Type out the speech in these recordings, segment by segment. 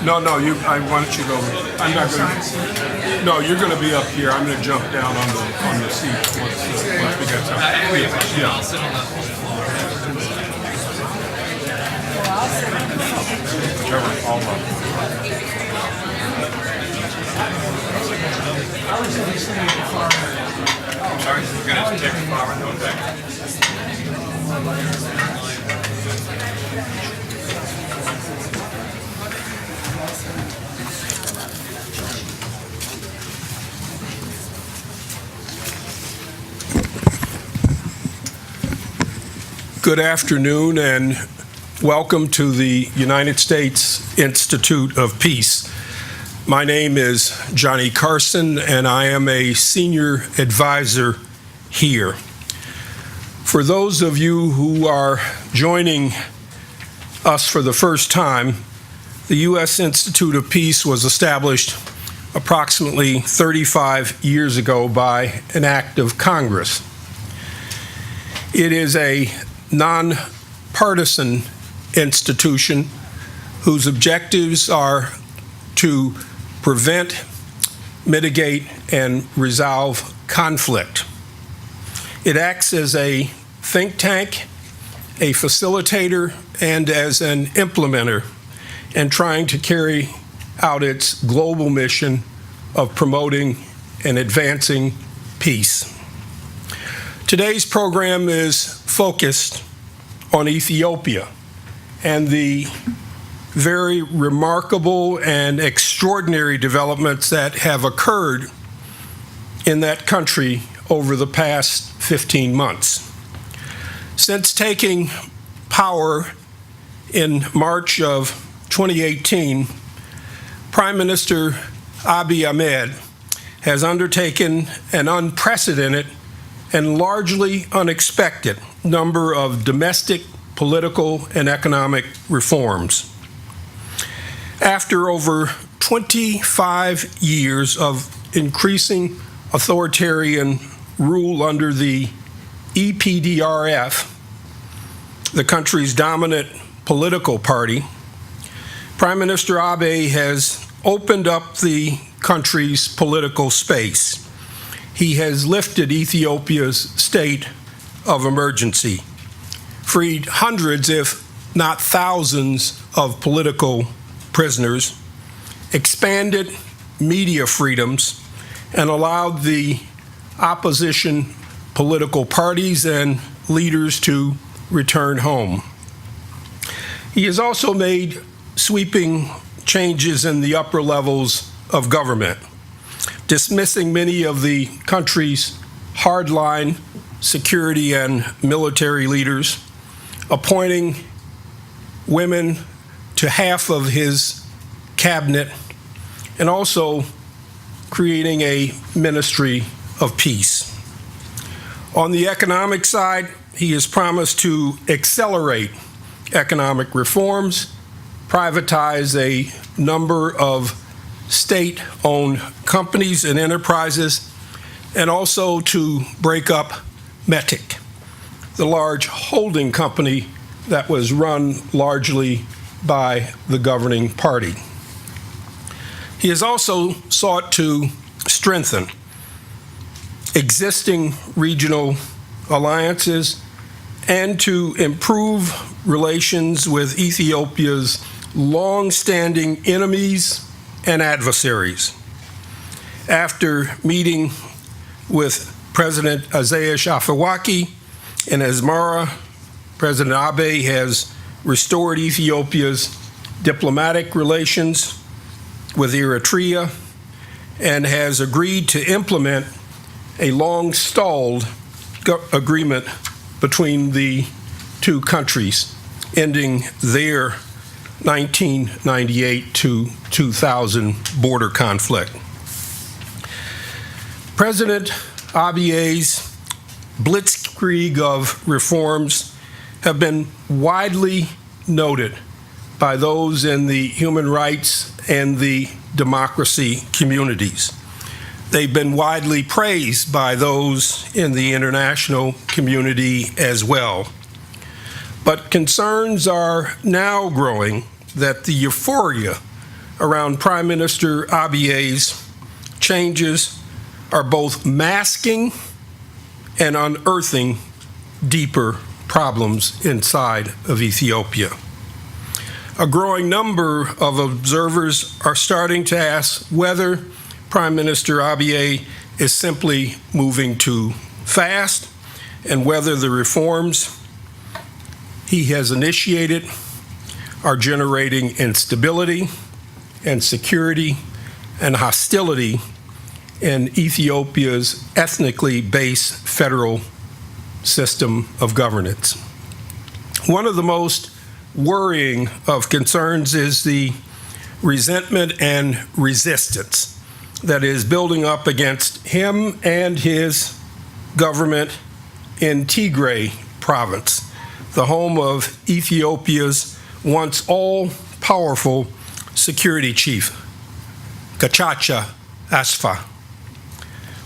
No, I want you to go. I'm not going to. No, you're going to be up here. I'm going to jump down on the seat once we get time. Yeah. I'll sit on the floor. Whichever, all of Sorry, we're going to have to take the flower and go back. Good afternoon and welcome to the United States Institute of Peace. My name is Johnny Carson and I am a senior advisor here. For those of you who are joining us for the first time, the U.S. Institute of Peace was established approximately 35 years ago by an act of Congress. It is a nonpartisan institution whose objectives are to prevent, mitigate, and resolve conflict. It acts as a think tank, a facilitator, and as an implementer in trying to carry out its global mission of promoting and advancing peace. Today's program is focused on Ethiopia and the very remarkable and extraordinary developments that have occurred in that country over the past 15 months. Since taking power in March of 2018, Prime Minister Abiy Ahmed has undertaken an unprecedented and largely unexpected number of domestic political and economic reforms. After over 25 years of increasing authoritarian rule under the EPDRF, the country's dominant political party, Prime Minister Abe has opened up the country's political space. He has lifted Ethiopia's state of emergency, freed hundreds, if not thousands, of political prisoners, expanded media freedoms, and allowed the opposition political parties and leaders to return home. He has also made sweeping changes in the upper levels of government, dismissing many of the country's hardline security and military leaders, appointing women to half of his cabinet, and also creating a ministry of peace. On the economic side, he has promised to accelerate economic reforms, privatize a number of state-owned companies and enterprises, and also to break up METIC, the large holding company that was run largely by the governing party. He has also sought to strengthen existing regional alliances and to improve relations with Ethiopia's long-standing enemies and adversaries. After meeting with President Isaias Afwerki in Asmara, President Abe has restored Ethiopia's diplomatic relations with Eritrea and has agreed to implement a long-stalled agreement between the two countries, ending their 1998 to 2000 border conflict. President Abiy's blitzkrieg of reforms have been widely noted by those in the human rights and the democracy communities. They've been widely praised by those in the international community as well. But concerns are now growing that the euphoria around Prime Minister Abiy's changes are both masking and unearthing deeper problems inside of Ethiopia. A growing number of observers are starting to ask whether Prime Minister Abiy is simply moving too fast and whether the reforms he has initiated are generating instability and security and hostility in Ethiopia's ethnically based federal system of governance. One of the most worrying of concerns is the resentment and resistance that is building up against him and his government in Tigray province, the home of Ethiopia's once all-powerful security chief, Gachacha Asfa.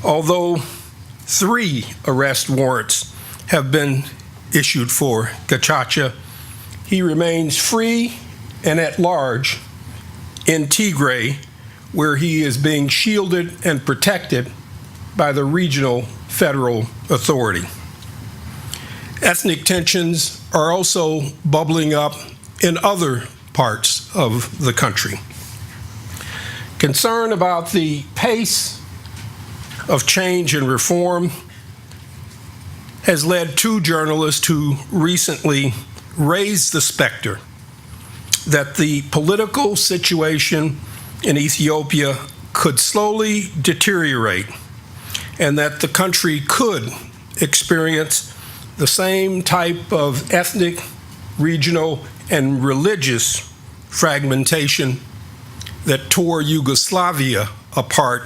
Although 3 arrest warrants have been issued for Gachacha, he remains free and at large in Tigray, where he is being shielded and protected by the regional federal authority. Ethnic tensions are also bubbling up in other parts of the country. Concern about the pace of change and reform has led 2 journalists to recently raise the specter that the political situation in Ethiopia could slowly deteriorate and that the country could experience the same type of ethnic, regional, and religious fragmentation that tore Yugoslavia apart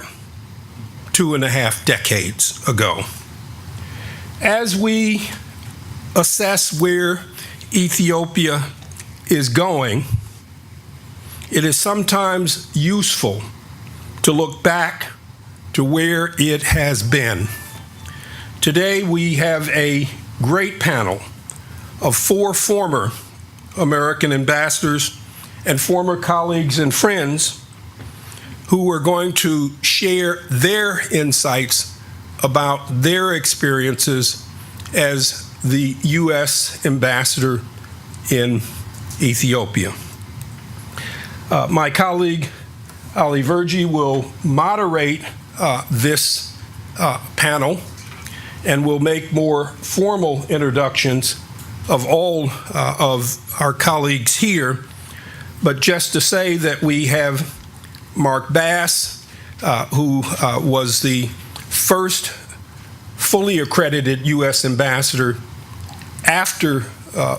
2.5 decades ago. As we assess where Ethiopia is going, it is sometimes useful to look back to where it has been. Today we have a great panel of 4 former American ambassadors and former colleagues and friends who are going to share their insights about their experiences as the U.S. ambassador in Ethiopia. My colleague, Ali Verji, will moderate this panel and will make more formal introductions of all of our colleagues here. But just to say that we have Mark Bass, who was the first fully accredited U.S. ambassador after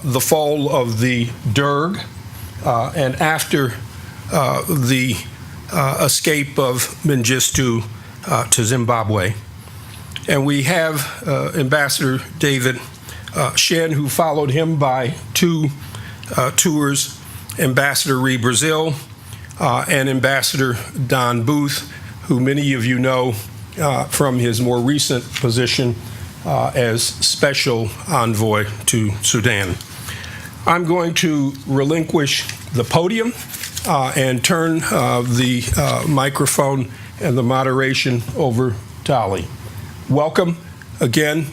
the fall of the Derg and after the escape of Mengistu to Zimbabwe. And we have Ambassador David Shen, who followed him by 2 tours, Ambassador Ree Brazil, and Ambassador Don Booth, who many of you know from his more recent position as Special Envoy to Sudan. I'm going to relinquish the podium and turn the microphone and the moderation over to Ali. Welcome again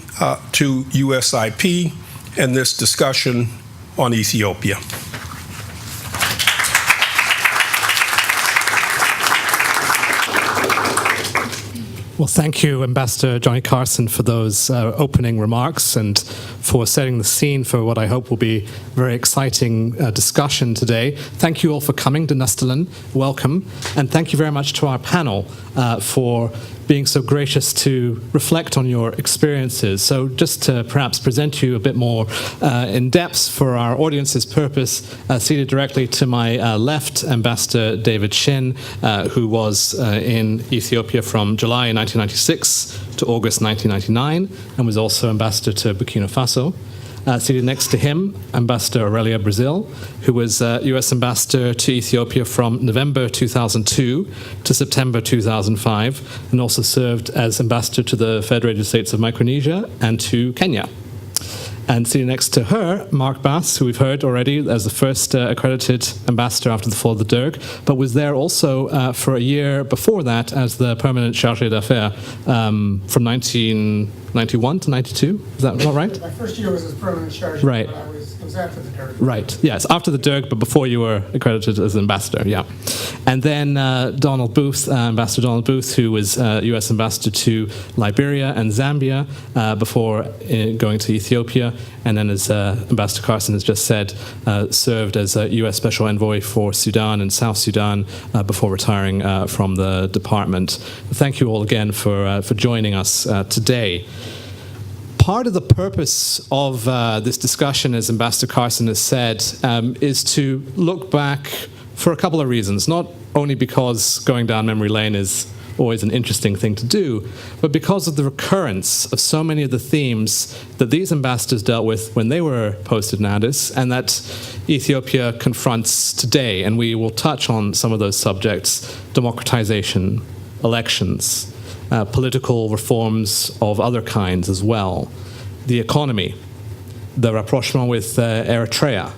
to USIP and this discussion on Ethiopia. Well, thank you, Ambassador Johnny Carson, for those opening remarks and for setting the scene for what I hope will be a very exciting discussion today. Thank you all for coming to Nestelen. Welcome. And thank you very much to our panel for being so gracious to reflect on your experiences. So just to perhaps present you a bit more in depth for our audience's purpose, seated directly to my left, Ambassador David Shin, who was in Ethiopia from July 1996 to August 1999, and was also ambassador to Burkina Faso. Seated next to him, Ambassador Aurelia Brazil, who was U.S. ambassador to Ethiopia from November 2002 to September 2005, and also served as ambassador to the Federated States of Micronesia and to Kenya. And sitting next to her, Mark Bass, who we've heard already as the first accredited ambassador after the fall of the Derg, but was there also for a year before that as the permanent chargé d'affaires from 1991 to 92. Is that not right? My first year was as permanent chargé, right. But it was after the Derg. Right, yes, after the Derg, but before you were accredited as ambassador, yeah. And then Donald Booth, Ambassador Donald Booth, who was U.S. ambassador to Liberia and Zambia before going to Ethiopia, and then as Ambassador Carson has just said, served as a U.S. Special Envoy for Sudan and South Sudan before retiring from the department. Thank you all again for joining us today. Part of the purpose of this discussion, as Ambassador Carson has said, is to look back for a couple of reasons. Not only because going down memory lane is always an interesting thing to do, but because of the recurrence of so many of the themes that these ambassadors dealt with when they were posted in Addis, and that Ethiopia confronts today. And we will touch on some of those subjects: democratization, elections, political reforms of other kinds as well, the economy, the rapprochement with Eritrea.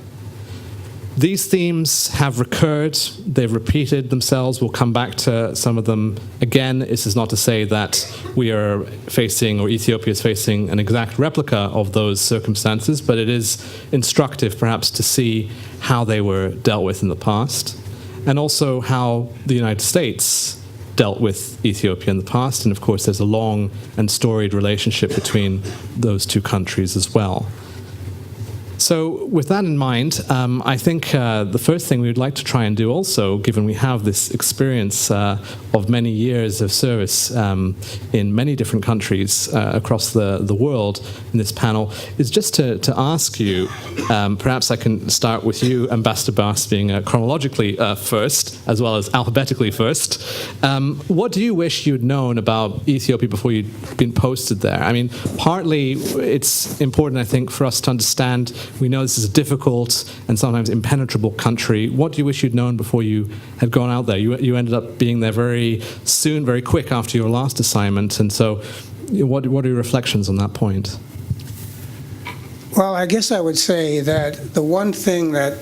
These themes have recurred, they've repeated themselves. We'll come back to some of them again. This is not to say that we are facing, or Ethiopia is facing, an exact replica of those circumstances, but it is instructive perhaps to see how they were dealt with in the past, and also how the United States dealt with Ethiopia in the past. And of course, there's a long and storied relationship between those two countries as well. So with that in mind, I think the first thing we would like to try and do also, given we have this experience of many years of service in many different countries across the world in this panel, is just to ask you, perhaps I can start with you, Ambassador Bass, being chronologically first, as well as alphabetically first. What do you wish you'd known about Ethiopia before you'd been posted there? I mean, partly it's important, I think, for us to understand we know this is a difficult and sometimes impenetrable country. What do you wish you'd known before you had gone out there? You ended up being there very soon, very quick after your last assignment, and so what are your reflections on that point? Well, I guess I would say that the one thing that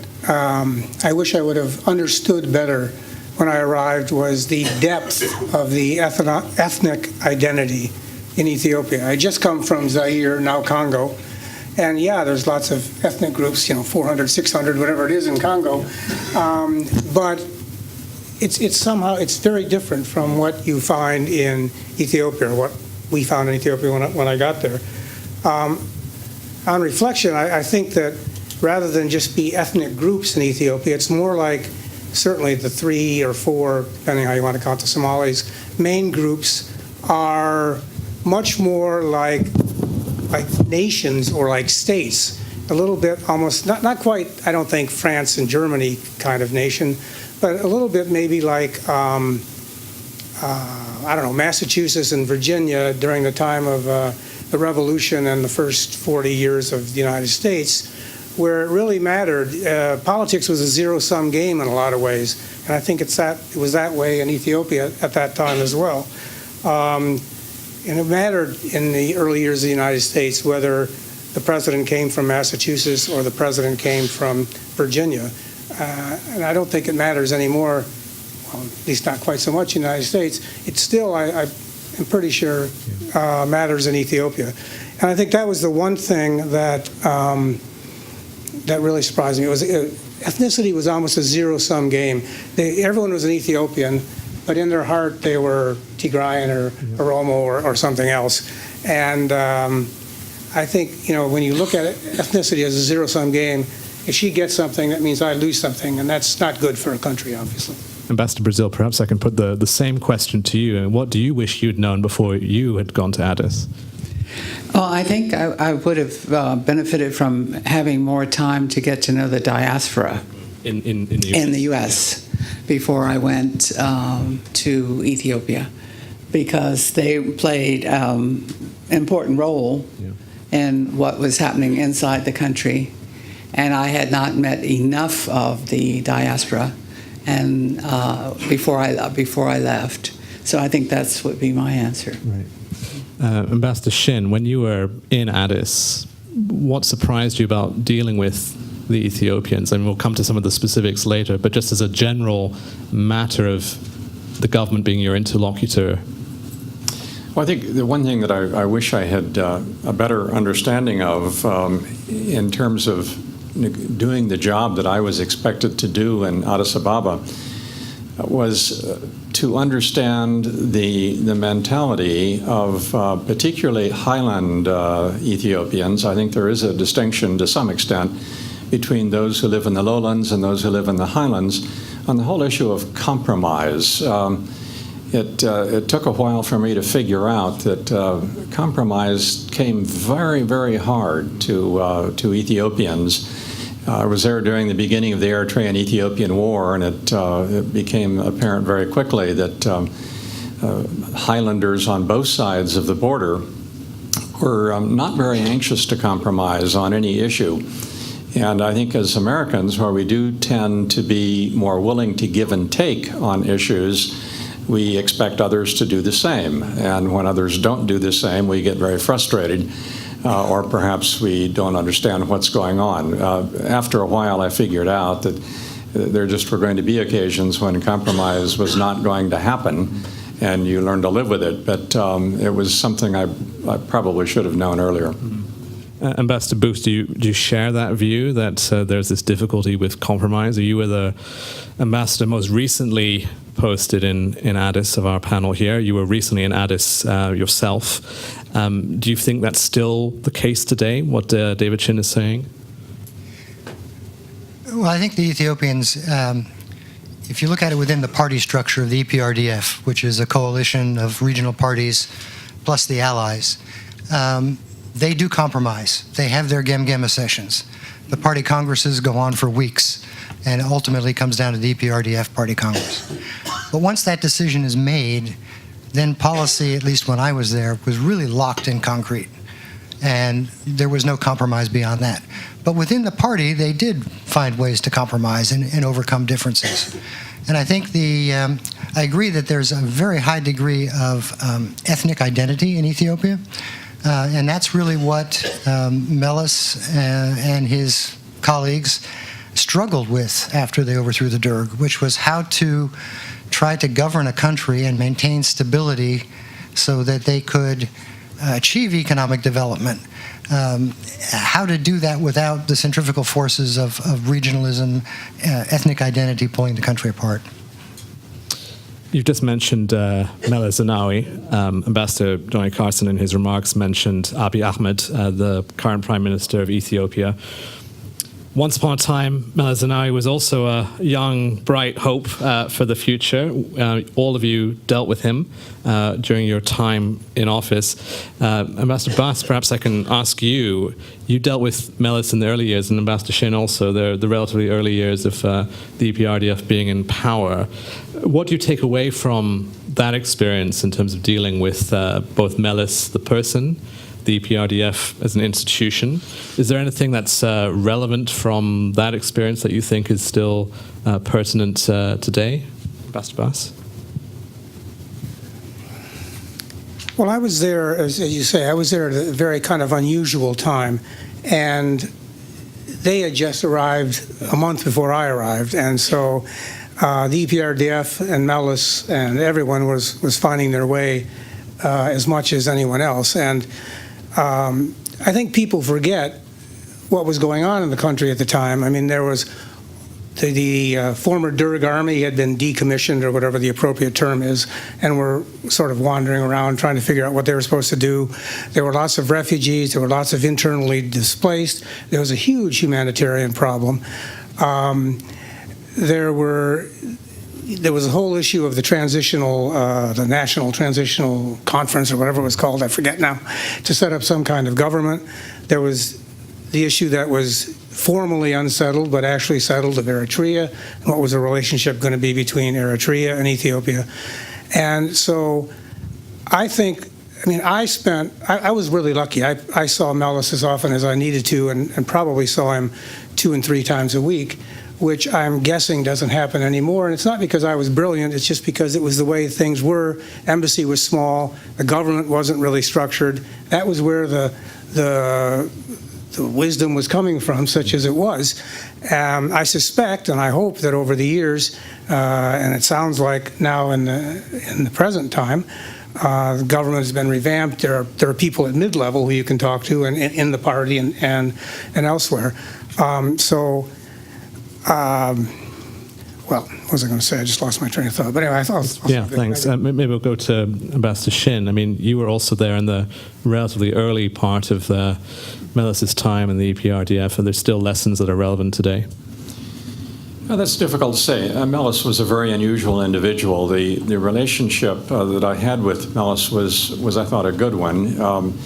I wish I would have understood better when I arrived was the depth of the ethnic identity in Ethiopia. I just come from Zaire, now Congo, and yeah, there's lots of ethnic groups, 400, 600, whatever it is in Congo, but it's very different from what you find in Ethiopia, or what we found in Ethiopia when I got there. On reflection, I think that rather than just be ethnic groups in Ethiopia, it's more like certainly the 3 or 4, depending how you want to count the Somalis, main groups are much more like nations or like states, a little bit almost, not quite, I don't think, France and Germany kind of nation, but a little bit maybe like, I don't know, Massachusetts and Virginia during the time of the Revolution and the first 40 years of the United States, where it really mattered. Politics was a zero-sum game in a lot of ways, and I think it was that way in Ethiopia at that time as well. And it mattered in the early years of the United States whether the president came from Massachusetts or the president came from Virginia. And I don't think it matters anymore, well, at least not quite so much in the United States. It's still, I'm pretty sure, matters in Ethiopia. And I think that was the one thing that that really surprised me. Ethnicity was almost a zero-sum game. Everyone was an Ethiopian, but in their heart they were Tigrayan or Oromo or something else. And I think, when you look at ethnicity as a zero-sum game, if she gets something, that means I lose something, and that's not good for a country, obviously. Ambassador Brazil, perhaps I can put the same question to you. What do you wish you'd known before you had gone to Addis? Well, I think I would have benefited from having more time to get to know the diaspora In the US? Before I went to Ethiopia, because they played important role in what was happening inside the country, and I had not met enough of the diaspora and before I left. So I think that's would be my answer. Right. Ambassador Shin, when you were in Addis, what surprised you about dealing with the Ethiopians? And we'll come to some of the specifics later, but just as a general matter of the government being your interlocutor. Well, I think the one thing that I wish I had a better understanding of in terms of doing the job that I was expected to do in Addis Ababa was to understand the mentality of particularly highland Ethiopians. I think there is a distinction to some extent between those who live in the lowlands and those who live in the highlands on the whole issue of compromise. It took a while for me to figure out that compromise came very, very hard to Ethiopians. I was there during the beginning of the Eritrean-Ethiopian War, and it became apparent very quickly that Highlanders on both sides of the border were not very anxious to compromise on any issue. And I think as Americans, where we do tend to be more willing to give and take on issues, we expect others to do the same. And when others don't do the same, we get very frustrated. Or perhaps we don't understand what's going on. After a while, I figured out that there just were going to be occasions when compromise was not going to happen, and you learn to live with it. But it was something I probably should have known earlier. Ambassador Booth, do you share that view that there's this difficulty with compromise? You were the ambassador most recently posted in Addis of our panel here. You were recently in Addis yourself. Do you think that's still the case today, what David Shin is saying? Well, I think the Ethiopians, if you look at it within the party structure of the EPRDF, which is a coalition of regional parties plus the allies, they do compromise. They have their Gemgema sessions. The party congresses go on for weeks, and it ultimately comes down to the EPRDF party congress. But once that decision is made, then policy, at least when I was there, was really locked in concrete. and there was no compromise beyond that. But within the party, they did find ways to compromise and overcome differences. And I think I agree that there's a very high degree of ethnic identity in Ethiopia, and that's really what Meles and his colleagues struggled with after they overthrew the Derg, which was how to try to govern a country and maintain stability so that they could achieve economic development. How to do that without the centrifugal forces of regionalism, ethnic identity pulling the country apart. You've just mentioned Meles Zenawi. Ambassador Johnny Carson in his remarks mentioned Abiy Ahmed, the current Prime Minister of Ethiopia. Once upon a time, Meles Zenawi was also a young, bright hope for the future. All of you dealt with him during your time in office. Ambassador Bass, perhaps I can ask you. You dealt with Meles in the early years, and Ambassador Shin also, the relatively early years of the EPRDF being in power. What do you take away from that experience in terms of dealing with both Meles, the person, the EPRDF as an institution? Is there anything that's relevant from that experience that you think is still pertinent today? Ambassador Bass? Well, I was there, as you say, I was there at a very kind of unusual time, and they had just arrived a month before I arrived, and so the EPRDF and Meles and everyone was finding their way as much as anyone else. And I think people forget what was going on in the country at the time. I mean, there was the former Derg army had been decommissioned, or whatever the appropriate term is, and were sort of wandering around trying to figure out what they were supposed to do. There were lots of refugees. There were lots of internally displaced. There was a huge humanitarian problem. There was a whole issue of the the National Transitional Conference, or whatever it was called, I forget now, to set up some kind of government. There was the issue that was formally unsettled, but actually settled, of Eritrea, and what was the relationship going to be between Eritrea and Ethiopia. And so I think, I was really lucky. I saw Meles as often as I needed to, and probably saw him 2 and 3 times a week, which I'm guessing doesn't happen anymore. And it's not because I was brilliant, it's just because it was the way things were. Embassy was small, the government wasn't really structured. That was where the wisdom was coming from, such as it was. I suspect, and I hope, that over the years, and it sounds like now in the present time, the government has been revamped. There are people at mid-level who you can talk to, and in the party and elsewhere. Well, what was I going to say? I just lost my train of thought. But anyway, I thought. Yeah, thanks. Maybe we'll go to Ambassador Shin. I mean, you were also there in the relatively early part of Meles' time in the EPRDF. Are there still lessons that are relevant today? Well, that's difficult to say. Meles was a very unusual individual. The relationship that I had with Meles was I thought, a good one.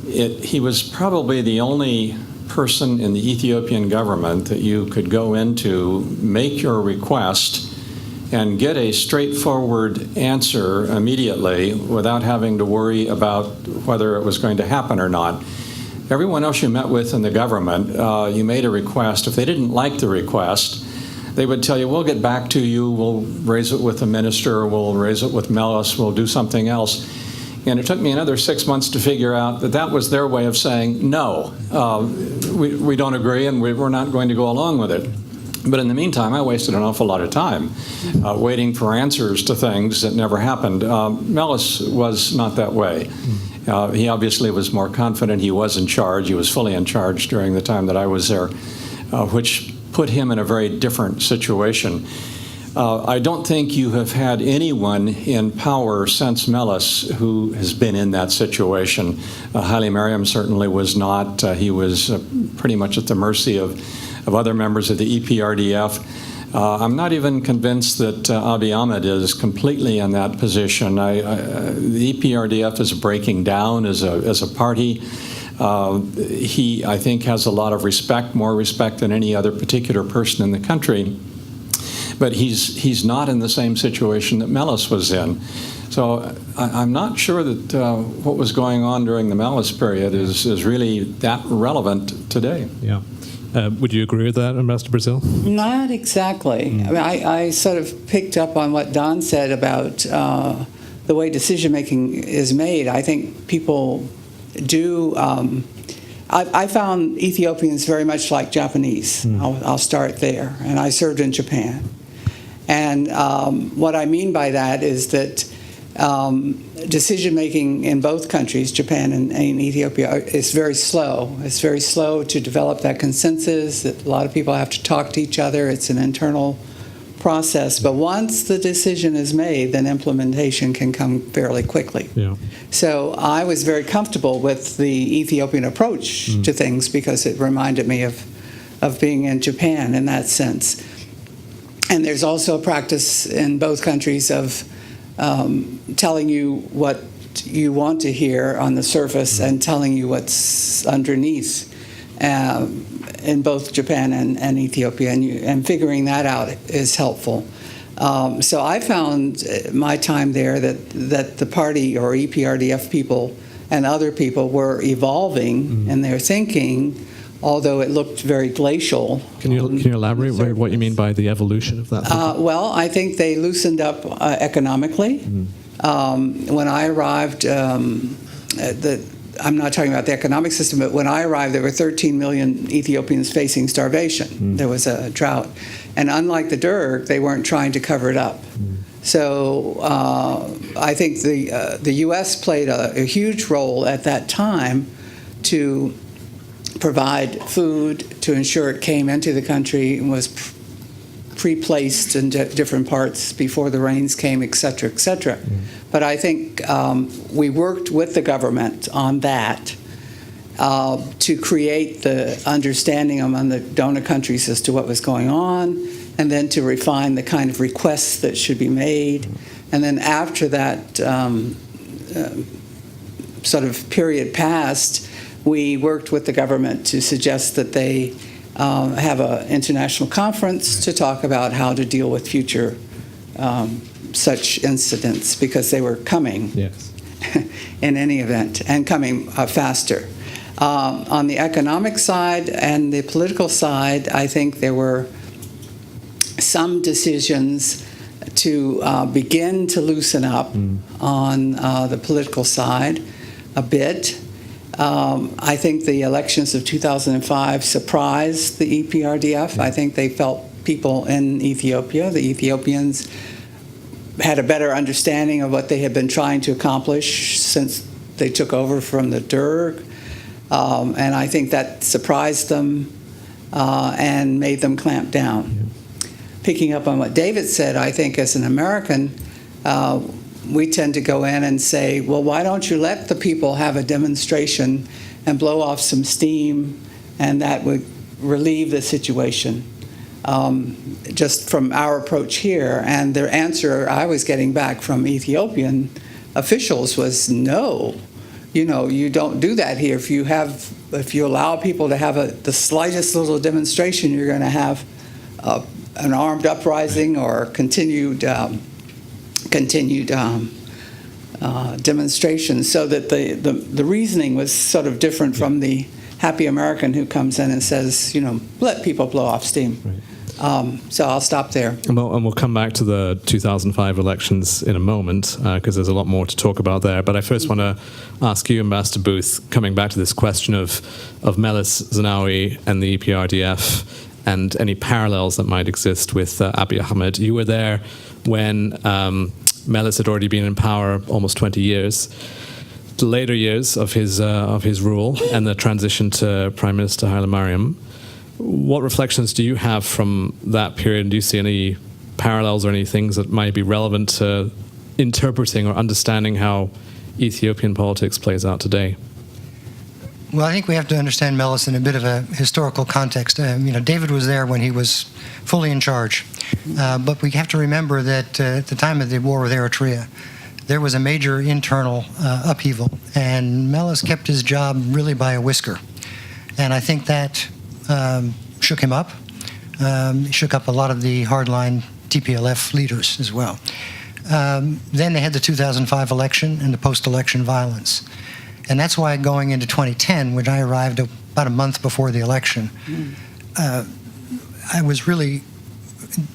He was probably the only person in the Ethiopian government that you could go into, make your request, and get a straightforward answer immediately without having to worry about whether it was going to happen or not. Everyone else you met with in the government, you made a request. If they didn't like the request, they would tell you, we'll get back to you, we'll raise it with the minister, we'll raise it with Meles, we'll do something else. And it took me another 6 months to figure out that was their way of saying, no, we don't agree, and we're not going to go along with it. But in the meantime, I wasted an awful lot of time waiting for answers to things that never happened. Meles was not that way. He obviously was more confident. He was in charge. He was fully in charge during the time that I was there, which put him in a very different situation. I don't think you have had anyone in power since Meles who has been in that situation. Haile Mariam certainly was not. He was pretty much at the mercy of other members of the EPRDF. I'm not even convinced that Abiy Ahmed is completely in that position. The EPRDF is breaking down as a party. He, I think, has a lot of respect, more respect than any other particular person in the country. but he's not in the same situation that Meles was in. So I'm not sure that what was going on during the Meles period is really that relevant today. Yeah. Would you agree with that, Ambassador Brazil? Not exactly. I mean, I sort of picked up on what Don said about the way decision-making is made. I think people do... I found Ethiopians very much like Japanese. I'll start there. And I served in Japan. And what I mean by that is that decision-making in both countries, Japan and Ethiopia, is very slow. It's very slow to develop that consensus. A lot of people have to talk to each other. It's an internal process. But once the decision is made, then implementation can come fairly quickly. Yeah. So I was very comfortable with the Ethiopian approach to things because it reminded me of being in Japan in that sense. And there's also a practice in both countries of telling you what you want to hear on the surface and telling you what's underneath in both Japan and Ethiopia, and figuring that out is helpful. So I found my time there that the party or EPRDF people and other people were evolving in their thinking, although it looked very glacial. Can you elaborate what you mean by the evolution of that? Well, I think they loosened up economically. When I arrived, I'm not talking about the economic system, but when I arrived, there were 13 million Ethiopians facing starvation. There was a drought. And unlike the Derg, they weren't trying to cover it up. So I think the U.S. played a huge role at that time to provide food, to ensure it came into the country and was pre-placed in different parts before the rains came, et cetera, et cetera. But I think we worked with the government on that to create the understanding among the donor countries as to what was going on, and then to refine the kind of requests that should be made. And then after that sort of period passed, we worked with the government to suggest that they have an international conference to talk about how to deal with future such incidents, because they were coming in any event, and coming faster. On the economic side and the political side, I think there were some decisions to begin to loosen up on the political side a bit. I think the elections of 2005 surprised the EPRDF. I think they felt people in Ethiopia, the Ethiopians, had a better understanding of what they had been trying to accomplish since they took over from the Derg. And I think that surprised them and made them clamp down. Picking up on what David said, I think as an American, we tend to go in and say, well, why don't you let the people have a demonstration and blow off some steam, and that would relieve the situation, just from our approach here. And their answer I was getting back from Ethiopian officials was, no, you don't do that here. If you allow people to have the slightest little demonstration, you're going to have an armed uprising or continued demonstrations. So that the reasoning was sort of different from the happy American who comes in and says, let people blow off steam. Right. So I'll stop there. And we'll come back to the 2005 elections in a moment, because there's a lot more to talk about there. But I first want to ask you, Ambassador Booth, coming back to this question of Meles Zenawi and the EPRDF and any parallels that might exist with Abiy Ahmed. You were there when Meles had already been in power almost 20 years. The later years of his rule and the transition to Prime Minister Haile Mariam. What reflections do you have from that period? Do you see any parallels or any things that might be relevant to interpreting or understanding how Ethiopian politics plays out today? Well, I think we have to understand Meles in a bit of a historical context. David was there when he was fully in charge. But we have to remember that at the time of the war with Eritrea, there was a major internal upheaval, and Meles kept his job really by a whisker. And I think that shook him up. Shook up a lot of the hardline TPLF leaders as well. Then they had the 2005 election and the post-election violence. And that's why going into 2010, when I arrived about a month before the election, I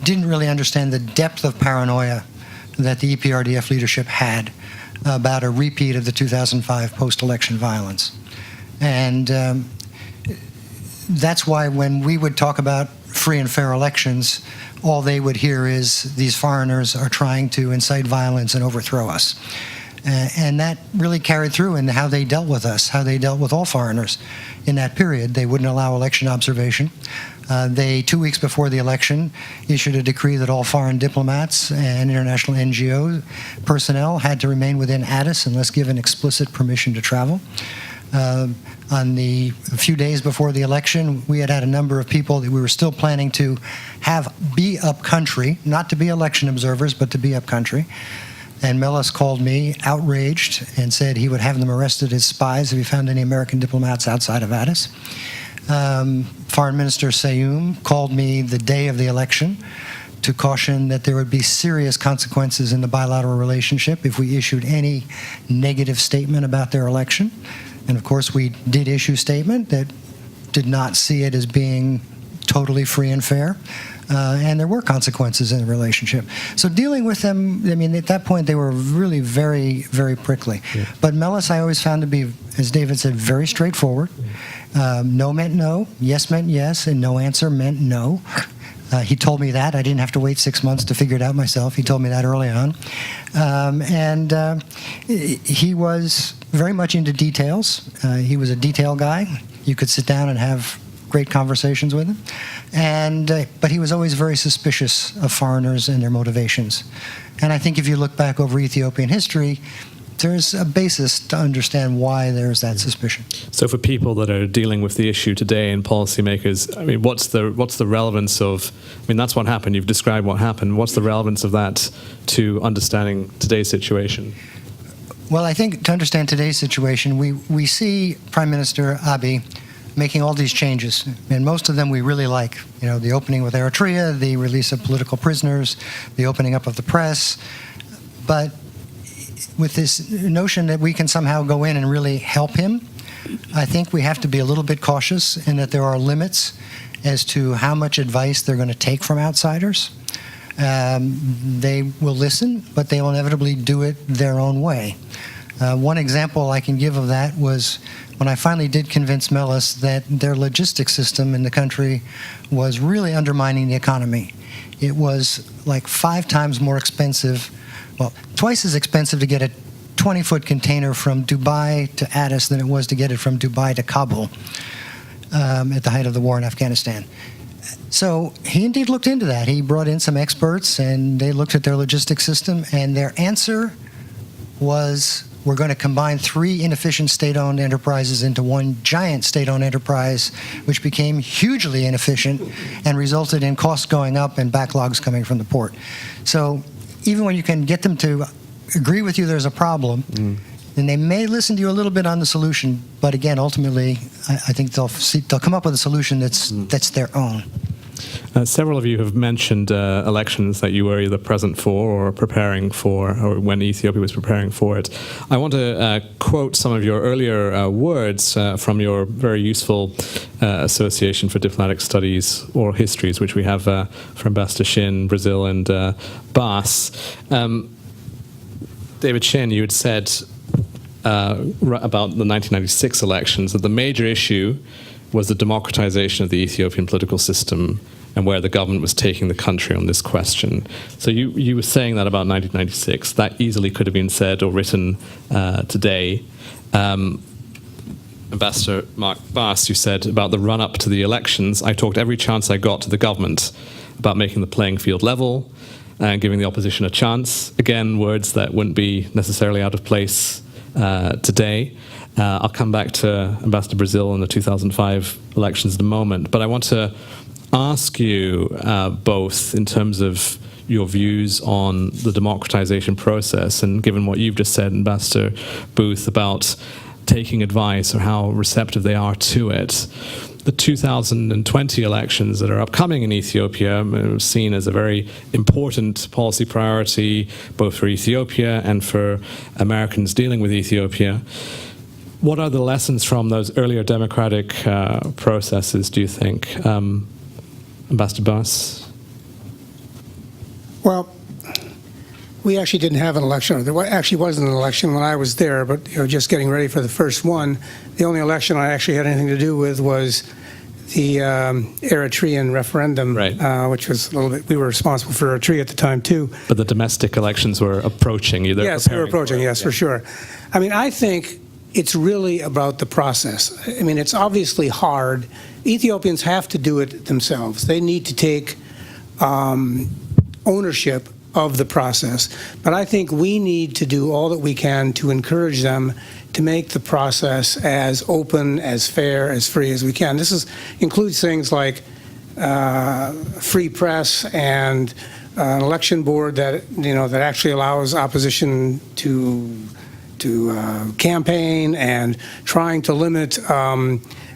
didn't really understand the depth of paranoia that the EPRDF leadership had about a repeat of the 2005 post-election violence. And that's why when we would talk about free and fair elections, all they would hear is these foreigners are trying to incite violence and overthrow us. And that really carried through in how they dealt with us, how they dealt with all foreigners in that period. They wouldn't allow election observation. They, 2 weeks before the election, issued a decree that all foreign diplomats and international NGO personnel had to remain within Addis unless given explicit permission to travel. On a few days before the election, we had a number of people that we were still planning to have be up country, not to be election observers, but to be up country. And Meles called me outraged and said he would have them arrested as spies if he found any American diplomats outside of Addis. Foreign Minister Sayoum called me the day of the election to caution that there would be serious consequences in the bilateral relationship if we issued any negative statement about their election. And of course, we did issue a statement that did not see it as being totally free and fair. And there were consequences in the relationship. So dealing with them, I mean, at that point, they were really very, very prickly. Yeah. But Meles, I always found to be, as David said, very straightforward. No meant no, yes meant yes, and no answer meant no. He told me that. I didn't have to wait 6 months to figure it out myself. He told me that early on. He was very much into details. He was a detail guy. You could sit down and have great conversations with him. But he was always very suspicious of foreigners and their motivations. And I think if you look back over Ethiopian history, there's a basis to understand why there's that suspicion. So for people that are dealing with the issue today and policymakers, I mean, what's the relevance of, I mean, that's what happened. You've described what happened. What's the relevance of that to understanding today's situation? Well, I think to understand today's situation, we see Prime Minister Abiy making all these changes, and most of them we really like. You know, the opening with Eritrea, the release of political prisoners, the opening up of the press. But with this notion that we can somehow go in and really help him, I think we have to be a little bit cautious in that there are limits as to how much advice they're going to take from outsiders. They will listen, but they will inevitably do it their own way. One example I can give of that was when I finally did convince Meles that their logistics system in the country was really undermining the economy. It was like 5 times more expensive, well, twice as expensive to get a 20-foot container from Dubai to Addis than it was to get it from Dubai to Kabul at the height of the war in Afghanistan. So he indeed looked into that. He brought in some experts, and they looked at their logistics system, and their answer was, we're going to combine 3 inefficient state-owned enterprises into one giant state-owned enterprise, which became hugely inefficient and resulted in costs going up and backlogs coming from the port. So even when you can get them to agree with you there's a problem, then they may listen to you a little bit on the solution, but again, ultimately, I think they'll come up with a solution that's their own. Several of you have mentioned elections that you were either present for or preparing for, or when Ethiopia was preparing for it. I want to quote some of your earlier words from your very useful Association for Diplomatic Studies Oral Histories, which we have from Ambassador Shin, Brazil, and Bass. David Shin, you had said about the 1996 elections that the major issue was the democratization of the Ethiopian political system and where the government was taking the country on this question. So you were saying that about 1996. That easily could have been said or written today. Ambassador Mark Bass, you said about the run-up to the elections, I talked every chance I got to the government about making the playing field level and giving the opposition a chance. Again, words that wouldn't be necessarily out of place today. I'll come back to Ambassador Brazil and the 2005 elections in a moment, but I want to ask you both in terms of your views on the democratization process, and given what you've just said, Ambassador Booth, about taking advice or how receptive they are to it. the 2020 elections that are upcoming in Ethiopia are seen as a very important policy priority, both for Ethiopia and for Americans dealing with Ethiopia. What are the lessons from those earlier democratic processes, do you think? Ambassador Bass? Well, we actually didn't have an election. There actually wasn't an election when I was there, but just getting ready for the first one. The only election I actually had anything to do with was the Eritrean referendum, right. Which was a little bit. We were responsible for Eritrea at the time too. But the domestic elections were approaching. Yes, we were approaching. Yes, for sure. I mean, I think it's really about the process. I mean, it's obviously hard. Ethiopians have to do it themselves. They need to take ownership of the process. But I think we need to do all that we can to encourage them to make the process as open, as fair, as free as we can. This includes things like free press and an election board that that actually allows opposition to campaign, and trying to limit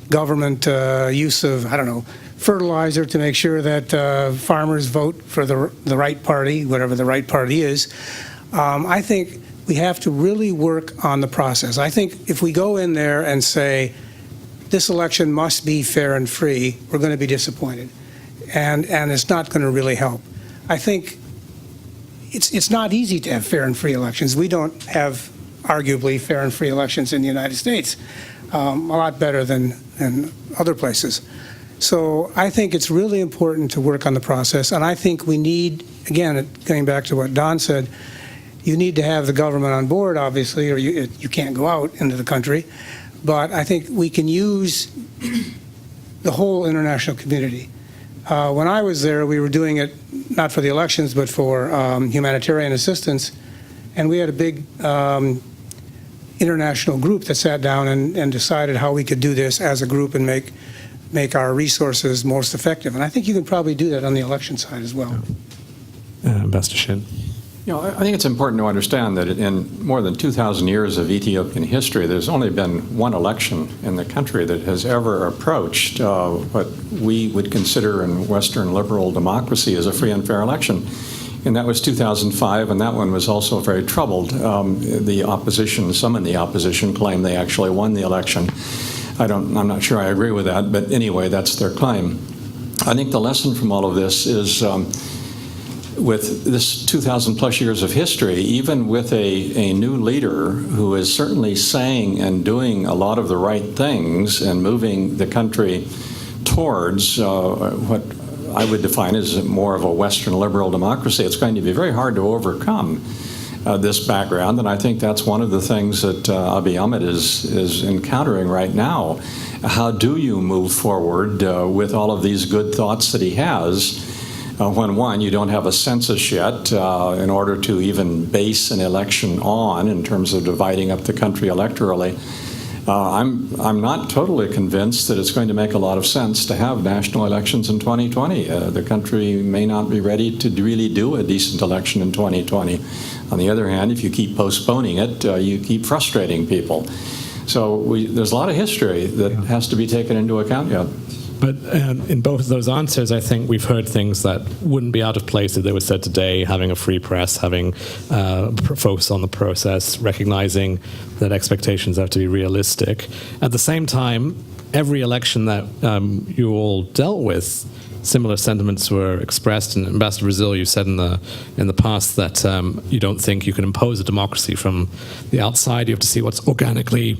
government use of, fertilizer to make sure that farmers vote for the right party, whatever the right party is. I think we have to really work on the process. I think if we go in there and say, this election must be fair and free, we're going to be disappointed. And it's not going to really help. I think it's not easy to have fair and free elections. We don't have, arguably, fair and free elections in the United States, a lot better than other places. So I think it's really important to work on the process, and I think we need, again, getting back to what Don said, you need to have the government on board, obviously, or you can't go out into the country, but I think we can use the whole international community. When I was there, we were doing it not for the elections, but for humanitarian assistance, and we had a big international group that sat down and decided how we could do this as a group and make our resources most effective. And I think you can probably do that on the election side as well. Ambassador Shin. I think it's important to understand that in more than 2,000 years of Ethiopian history, there's only been one election in the country that has ever approached what we would consider in Western liberal democracy as a free and fair election. And that was 2005, and that one was also very troubled. The opposition, some in the opposition claim they actually won the election. I'm not sure I agree with that, but anyway, that's their claim. I think the lesson from all of this is with this 2,000 plus years of history, even with a new leader who is certainly saying and doing a lot of the right things and moving the country towards what I would define as more of a Western liberal democracy, it's going to be very hard to overcome this background, and I think that's one of the things that Abiy Ahmed is encountering right now. How do you move forward with all of these good thoughts that he has when, one, you don't have a census yet in order to even base an election on in terms of dividing up the country electorally? I'm not totally convinced that it's going to make a lot of sense to have national elections in 2020. The country may not be ready to really do a decent election in 2020. On the other hand, if you keep postponing it, you keep frustrating people. So there's a lot of history that has to be taken into account yet. But in both of those answers, I think we've heard things that wouldn't be out of place if they were said today, having a free press, having focus on the process, recognizing that expectations have to be realistic. At the same time, every election that you all dealt with, similar sentiments were expressed. And Ambassador Brazil, you said in the past that you don't think you can impose a democracy from the outside. You have to see what's organically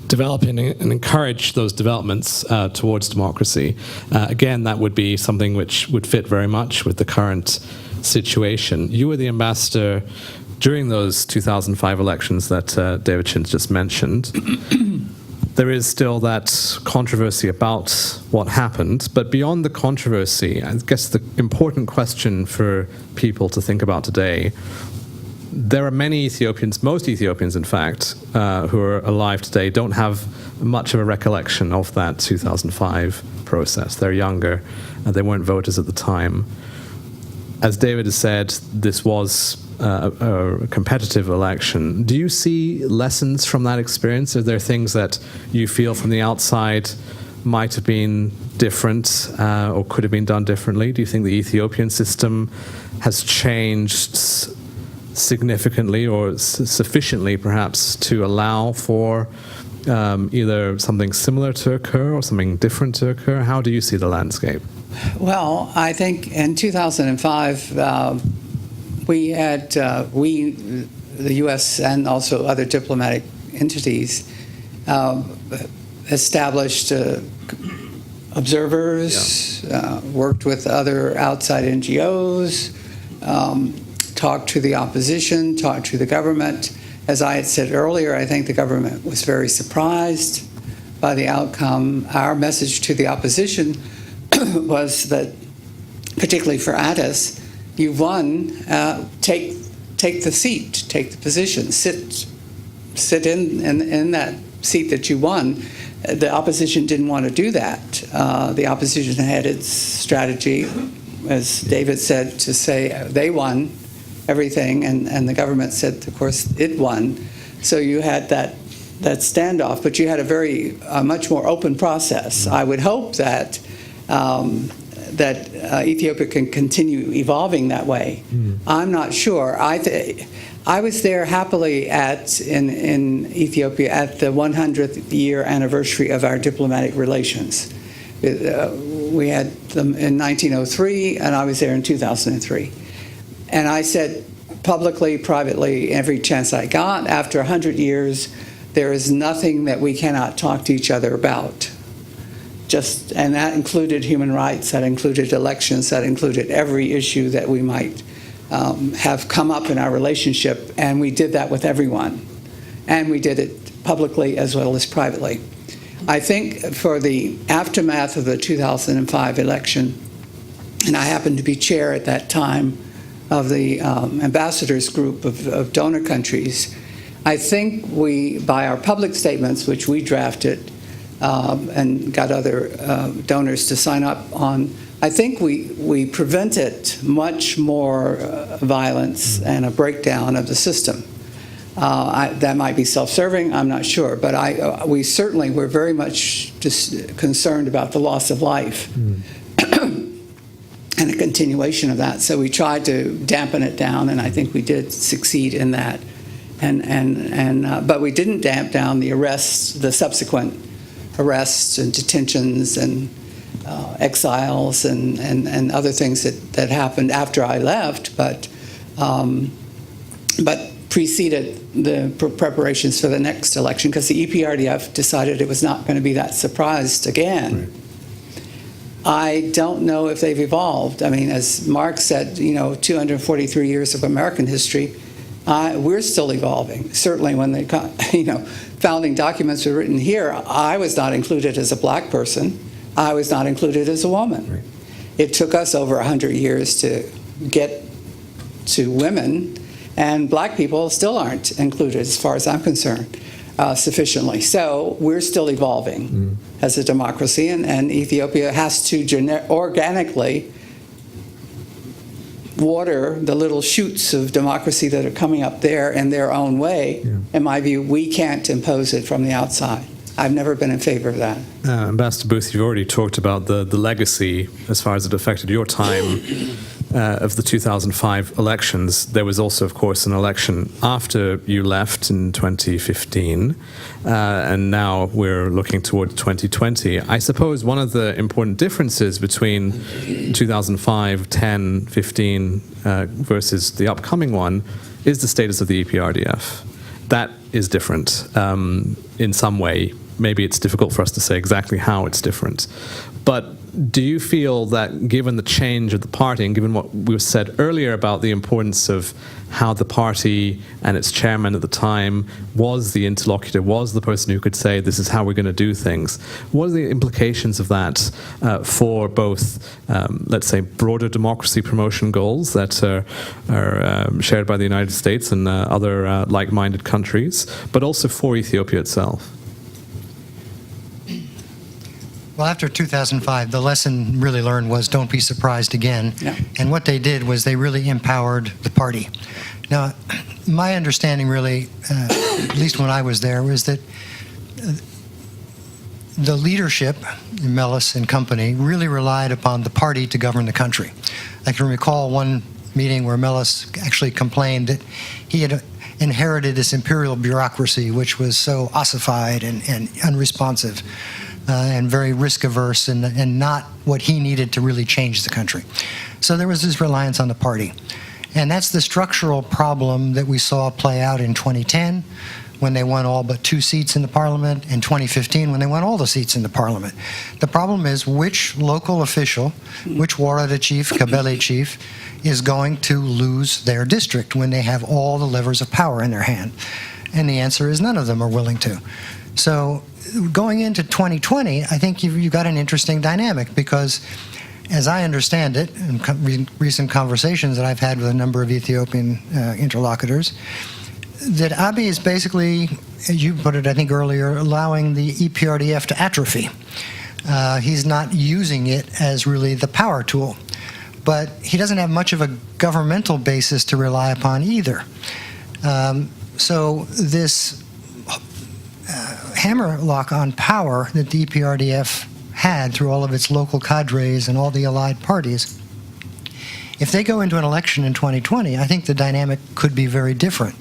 developing and encourage those developments towards democracy. Again, that would be something which would fit very much with the current situation. You were the ambassador during those 2005 elections that David Chin just mentioned. There is still that controversy about what happened, but beyond the controversy, I guess the important question for people to think about today, there are many Ethiopians, most Ethiopians in fact, who are alive today don't have much of a recollection of that 2005 process. They're younger, they weren't voters at the time. As David has said, this was a competitive election. Do you see lessons from that experience? Are there things that you feel from the outside might have been different or could have been done differently? Do you think the Ethiopian system has changed significantly or sufficiently, perhaps, to allow for either something similar to occur or something different to occur? How do you see the landscape? Well, I think in 2005, we had, the U.S. and also other diplomatic entities, established observers, worked with other outside NGOs, talked to the opposition, talked to the government. As I had said earlier, I think the government was very surprised by the outcome. Our message to the opposition was that, particularly for Addis, you've won, take the seat, take the position, sit in that seat that you won. The opposition didn't want to do that. The opposition had its strategy, as David said, to say they won everything, and the government said, of course, it won. So you had that standoff, but you had a much more open process. I would hope that Ethiopia can continue evolving that way. I'm not sure. I was there happily in Ethiopia at the 100th year anniversary of our diplomatic relations. We had them in 1903, and I was there in 2003. And I said publicly, privately, every chance I got, after 100 years, there is nothing that we cannot talk to each other about. And that included human rights, that included elections, that included every issue that we might have come up in our relationship, and we did that with everyone. And we did it publicly as well as privately. I think for the aftermath of the 2005 election, and I happened to be chair at that time of the ambassadors group of donor countries, I think we, by our public statements, which we drafted and got other donors to sign up on, I think we prevented much more violence and a breakdown of the system. That might be self-serving, I'm not sure, but we certainly were very much just concerned about the loss of life and a continuation of that. So we tried to dampen it down, and I think we did succeed in that. But we didn't damp down the arrests, the subsequent arrests and detentions and exiles and other things that happened after I left, but preceded the preparations for the next election, because the EPRDF decided it was not going to be that surprised again. Right. I don't know if they've evolved. I mean, as Mark said, 243 years of American history, we're still evolving. Certainly when the founding documents were written here, I was not included as a black person. I was not included as a woman. Right. It took us over 100 years to get to women, and black people still aren't included, as far as I'm concerned, sufficiently. So we're still evolving as a democracy, and Ethiopia has to organically water the little shoots of democracy that are coming up there in their own way. Yeah. In my view, we can't impose it from the outside. I've never been in favor of that. Ambassador Booth, you've already talked about the legacy as far as it affected your time of the 2005 elections. There was also, of course, an election after you left in 2015, and now we're looking toward 2020. I suppose one of the important differences between 2005, 10, 15 versus the upcoming one is the status of the EPRDF. That is different in some way. Maybe it's difficult for us to say exactly how it's different. But do you feel that given the change of the party and given what we said earlier about the importance of how the party and its chairman at the time was the interlocutor, was the person who could say this is how we're going to do things, what are the implications of that for both, let's say, broader democracy promotion goals that are shared by the United States and other like-minded countries, but also for Ethiopia itself? Well, after 2005, the lesson really learned was don't be surprised again. Yeah. And what they did was they really empowered the party. Now, my understanding really, at least when I was there, was that the leadership, Melis and company, really relied upon the party to govern the country. I can recall one meeting where Melis actually complained that he had inherited this imperial bureaucracy, which was so ossified and unresponsive and very risk-averse and not what he needed to really change the country. So there was this reliance on the party. And that's the structural problem that we saw play out in 2010 when they won all but 2 seats in the parliament, in 2015 when they won all the seats in the parliament. The problem is which local official, which Warada chief, Kabele chief, is going to lose their district when they have all the levers of power in their hand. And the answer is none of them are willing to. So going into 2020, I think you've got an interesting dynamic because as I understand it, in recent conversations that I've had with a number of Ethiopian interlocutors, that Abiy is basically, as you put it, I think earlier, allowing the EPRDF to atrophy. He's not using it as really the power tool. But he doesn't have much of a governmental basis to rely upon either. So this hammerlock on power that the EPRDF had through all of its local cadres and all the allied parties, if they go into an election in 2020, I think the dynamic could be very different.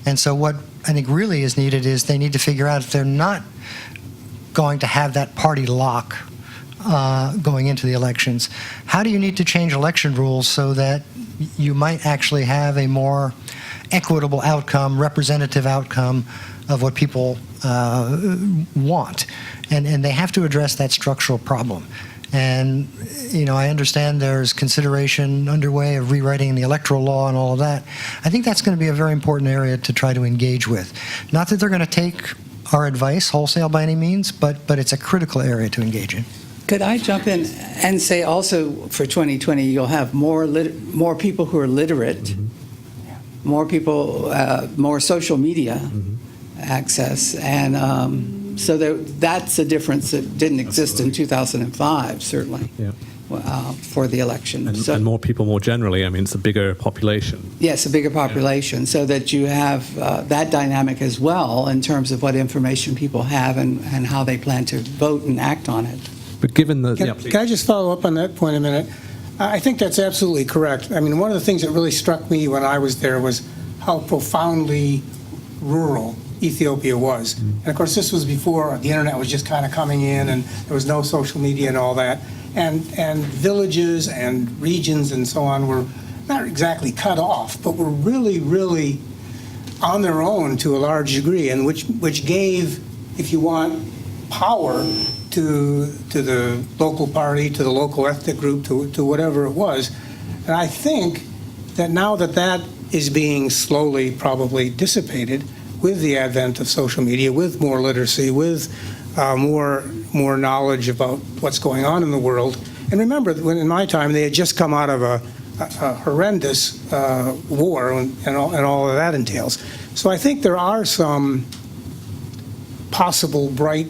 And so what I think really is needed is they need to figure out if they're not going to have that party lock going into the elections, how do you need to change election rules so that you might actually have a more equitable outcome, representative outcome of what people want? And they have to address that structural problem. And, you know, I understand there's consideration underway of rewriting the electoral law and all of that. I think that's going to be a very important area to try to engage with. Not that they're going to take our advice wholesale by any means, but it's a critical area to engage in. Could I jump in and say also for 2020 you'll have more people who are literate, more people, more social media access, and so that's a difference that didn't exist in 2005, certainly, for the election. And more people more generally. I mean, it's a bigger population. Yes, a bigger population, so that you have that dynamic as well in terms of what information people have and how they plan to vote and act on it. But given the... Can I just follow up on that point a minute? I think that's absolutely correct. I mean, one of the things that really struck me when I was there was how profoundly rural Ethiopia was. And of course, this was before the internet was just kind of coming in and there was no social media and all that. And villages and regions and so on were not exactly cut off, but were really, really on their own to a large degree, and which gave, if you want, power to the local party, to the local ethnic group, to whatever it was. And I think that now that is being slowly probably dissipated with the advent of social media, with more literacy, with more knowledge about what's going on in the world. And remember, when in my time, they had just come out of a horrendous war and all of that entails. So I think there are some possible bright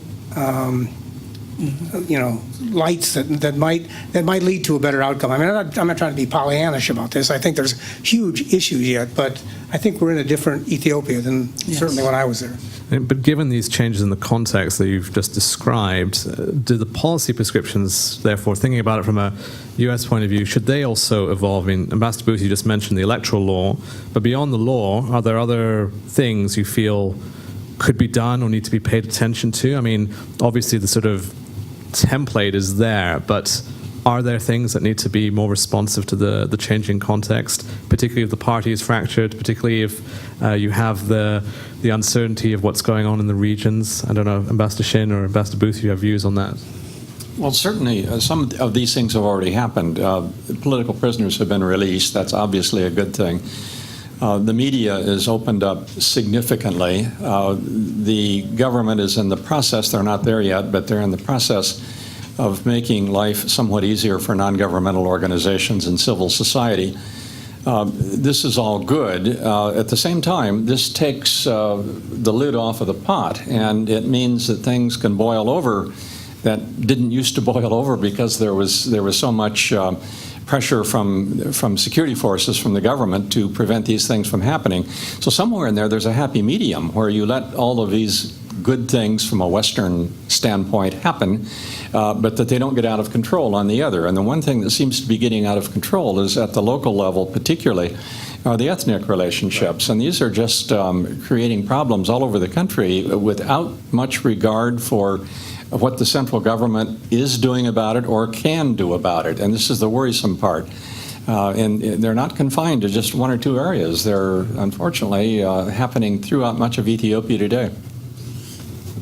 lights that might lead to a better outcome. I mean, I'm not trying to be Pollyannish about this. I think there's huge issues yet, but I think we're in a different Ethiopia than certainly when I was there. But given these changes in the context that you've just described, do the policy prescriptions, therefore, thinking about it from a U.S. point of view, should they also evolve? I mean, Ambassador Booth, you just mentioned the electoral law, but beyond the law, are there other things you feel could be done or need to be paid attention to? I mean, obviously the sort of template is there, but are there things that need to be more responsive to the changing context, particularly if the party is fractured, particularly if you have the uncertainty of what's going on in the regions? I don't know, Ambassador Shin or Ambassador Booth, you have views on that? Well, certainly some of these things have already happened. Political prisoners have been released. That's obviously a good thing. The media is opened up significantly. The government is in the process, they're not there yet, but they're in the process of making life somewhat easier for non-governmental organizations and civil society. This is all good. At the same time, this takes the lid off of the pot, and it means that things can boil over that didn't used to boil over because there was so much pressure from security forces, from the government, to prevent these things from happening. So somewhere in there's a happy medium where you let all of these good things from a Western standpoint happen, but that they don't get out of control on the other. And the one thing that seems to be getting out of control is at the local level particularly, are the ethnic relationships. And these are just creating problems all over the country without much regard for what the central government is doing about it or can do about it. And this is the worrisome part. And they're not confined to just one or two areas. They're unfortunately happening throughout much of Ethiopia today.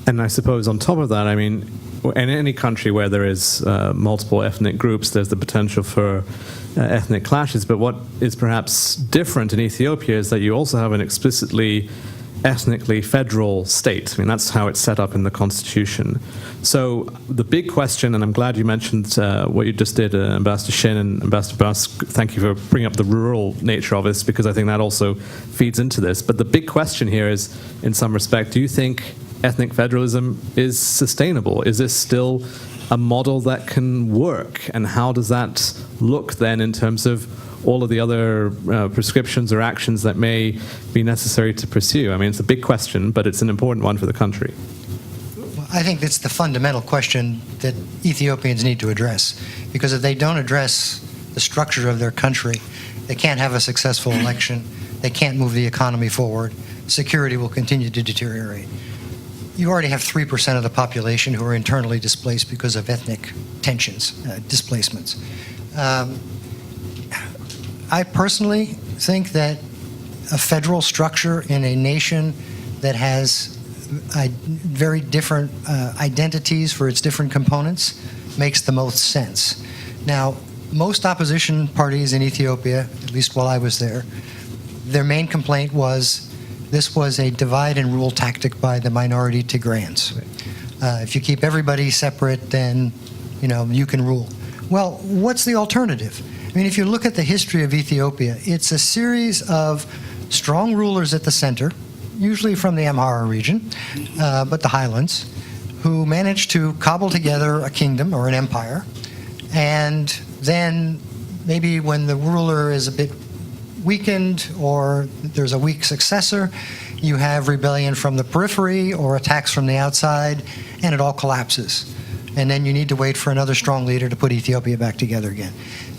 And I suppose on top of that, I mean, in any country where there is multiple ethnic groups, there's the potential for ethnic clashes. But what is perhaps different in Ethiopia is that you also have an explicitly ethnically federal state. I mean, that's how it's set up in the constitution. So the big question, and I'm glad you mentioned what you just did, Ambassador Shin and Ambassador Busk, thank you for bringing up the rural nature of this, because I think that also feeds into this. But the big question here is, in some respect, do you think ethnic federalism is sustainable? Is this still a model that can work? And how does that look then in terms of all of the other prescriptions or actions that may be necessary to pursue? I mean, it's a big question, but it's an important one for the country. Well, I think that's the fundamental question that Ethiopians need to address, because if they don't address the structure of their country, they can't have a successful election, they can't move the economy forward, security will continue to deteriorate. You already have 3% of the population who are internally displaced because of ethnic tensions, displacements. I personally think that a federal structure in a nation that has very different identities for its different components makes the most sense. Now, most opposition parties in Ethiopia, at least while I was there, their main complaint was this was a divide and rule tactic by the minority Tigrayans. If you keep everybody separate, then you can rule. Well, what's the alternative? I mean, if you look at the history of Ethiopia, it's a series of strong rulers at the center, usually from the Amhara region, but the highlands, who managed to cobble together a kingdom or an empire. And then maybe when the ruler is a bit weakened or there's a weak successor, you have rebellion from the periphery or attacks from the outside, and it all collapses. And then you need to wait for another strong leader to put Ethiopia back together again.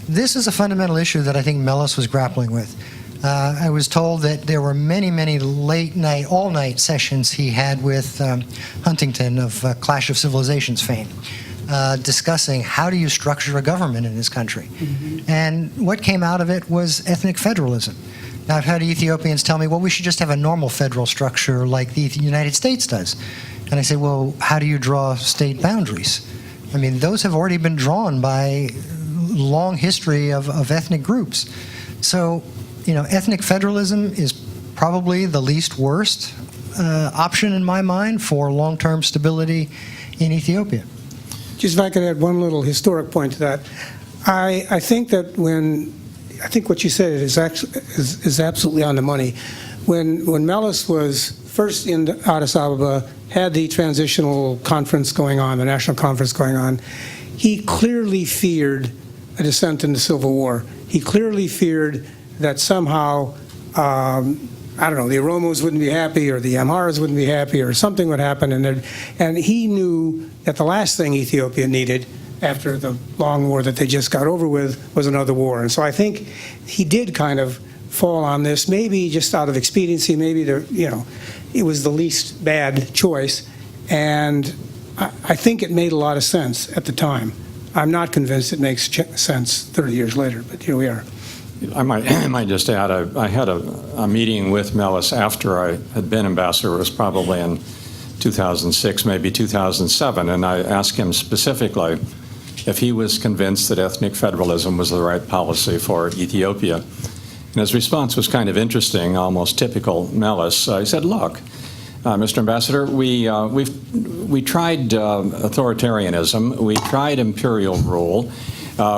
This is a fundamental issue that I think Meles was grappling with. I was told that there were many, many late-night, all-night sessions he had with Huntington of Clash of Civilizations fame, discussing how do you structure a government in this country. Mm-hmm. And what came out of it was ethnic federalism. Now, I've had Ethiopians tell me, well, we should just have a normal federal structure like the United States does. And I say, well, how do you draw state boundaries? I mean, those have already been drawn by long history of ethnic groups. So, ethnic federalism is probably the least worst option in my mind for long-term stability in Ethiopia. Just if I could add one little historic point to that. I think that I think what you said is absolutely on the money. When Meles was first in Addis Ababa, had the transitional conference going on, the national conference going on, he clearly feared a descent into civil war. He clearly feared that somehow, the Oromos wouldn't be happy, or the Amharas wouldn't be happy, or something would happen. And he knew that the last thing Ethiopia needed after the long war that they just got over with was another war. And so I think he did kind of fall on this, maybe just out of expediency, maybe it was the least bad choice. And I think it made a lot of sense at the time. I'm not convinced it makes sense 30 years later, but here we are. I might just add, I had a meeting with Meles after I had been ambassador. It was probably in 2006, maybe 2007, and I asked him specifically if he was convinced that ethnic federalism was the right policy for Ethiopia. And his response was kind of interesting, almost typical Meles. He said, look, Mr. Ambassador, we tried authoritarianism, we tried imperial rule,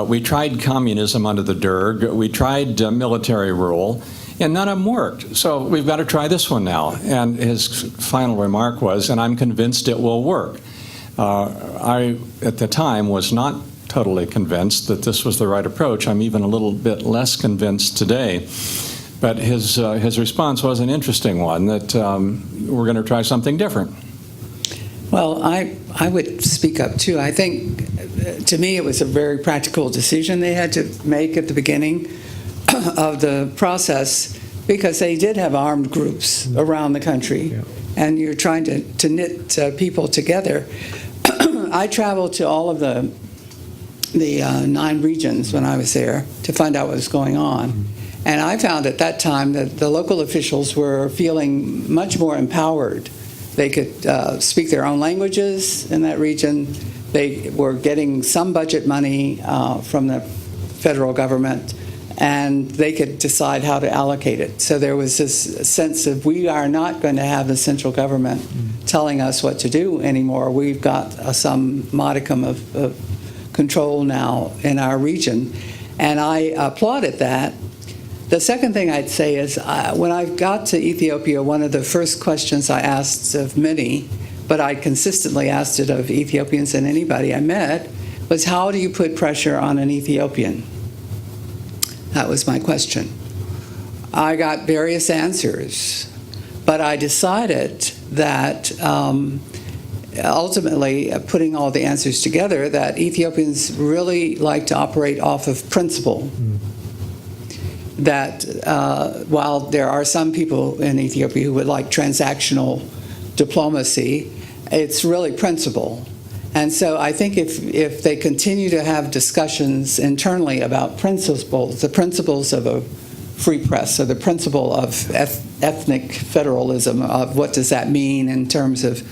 we tried communism under the Derg, we tried military rule, and none of them worked. So we've got to try this one now. And his final remark was, and I'm convinced it will work. I, at the time, was not totally convinced that this was the right approach. I'm even a little bit less convinced today. But his response was an interesting one, that we're going to try something different. Well, I would speak up too. I think, to me, it was a very practical decision they had to make at the beginning of the process, because they did have armed groups around the country, and you're trying to knit people together. I traveled to all of the 9 regions when I was there to find out what was going on. And I found at that time that the local officials were feeling much more empowered. They could speak their own languages in that region. They were getting some budget money from the federal government, and they could decide how to allocate it. So there was this sense of, we are not going to have the central government telling us what to do anymore. We've got some modicum of control now in our region. And I applauded that. The second thing I'd say is, when I got to Ethiopia, one of the first questions I asked of many, but I consistently asked it of Ethiopians and anybody I met, was, how do you put pressure on an Ethiopian? That was my question. I got various answers, but I decided that ultimately, putting all the answers together, that Ethiopians really like to operate off of principle. That while there are some people in Ethiopia who would like transactional diplomacy, it's really principle. And so I think if they continue to have discussions internally about principles, the principles of a free press, or the principle of ethnic federalism, of what does that mean in terms of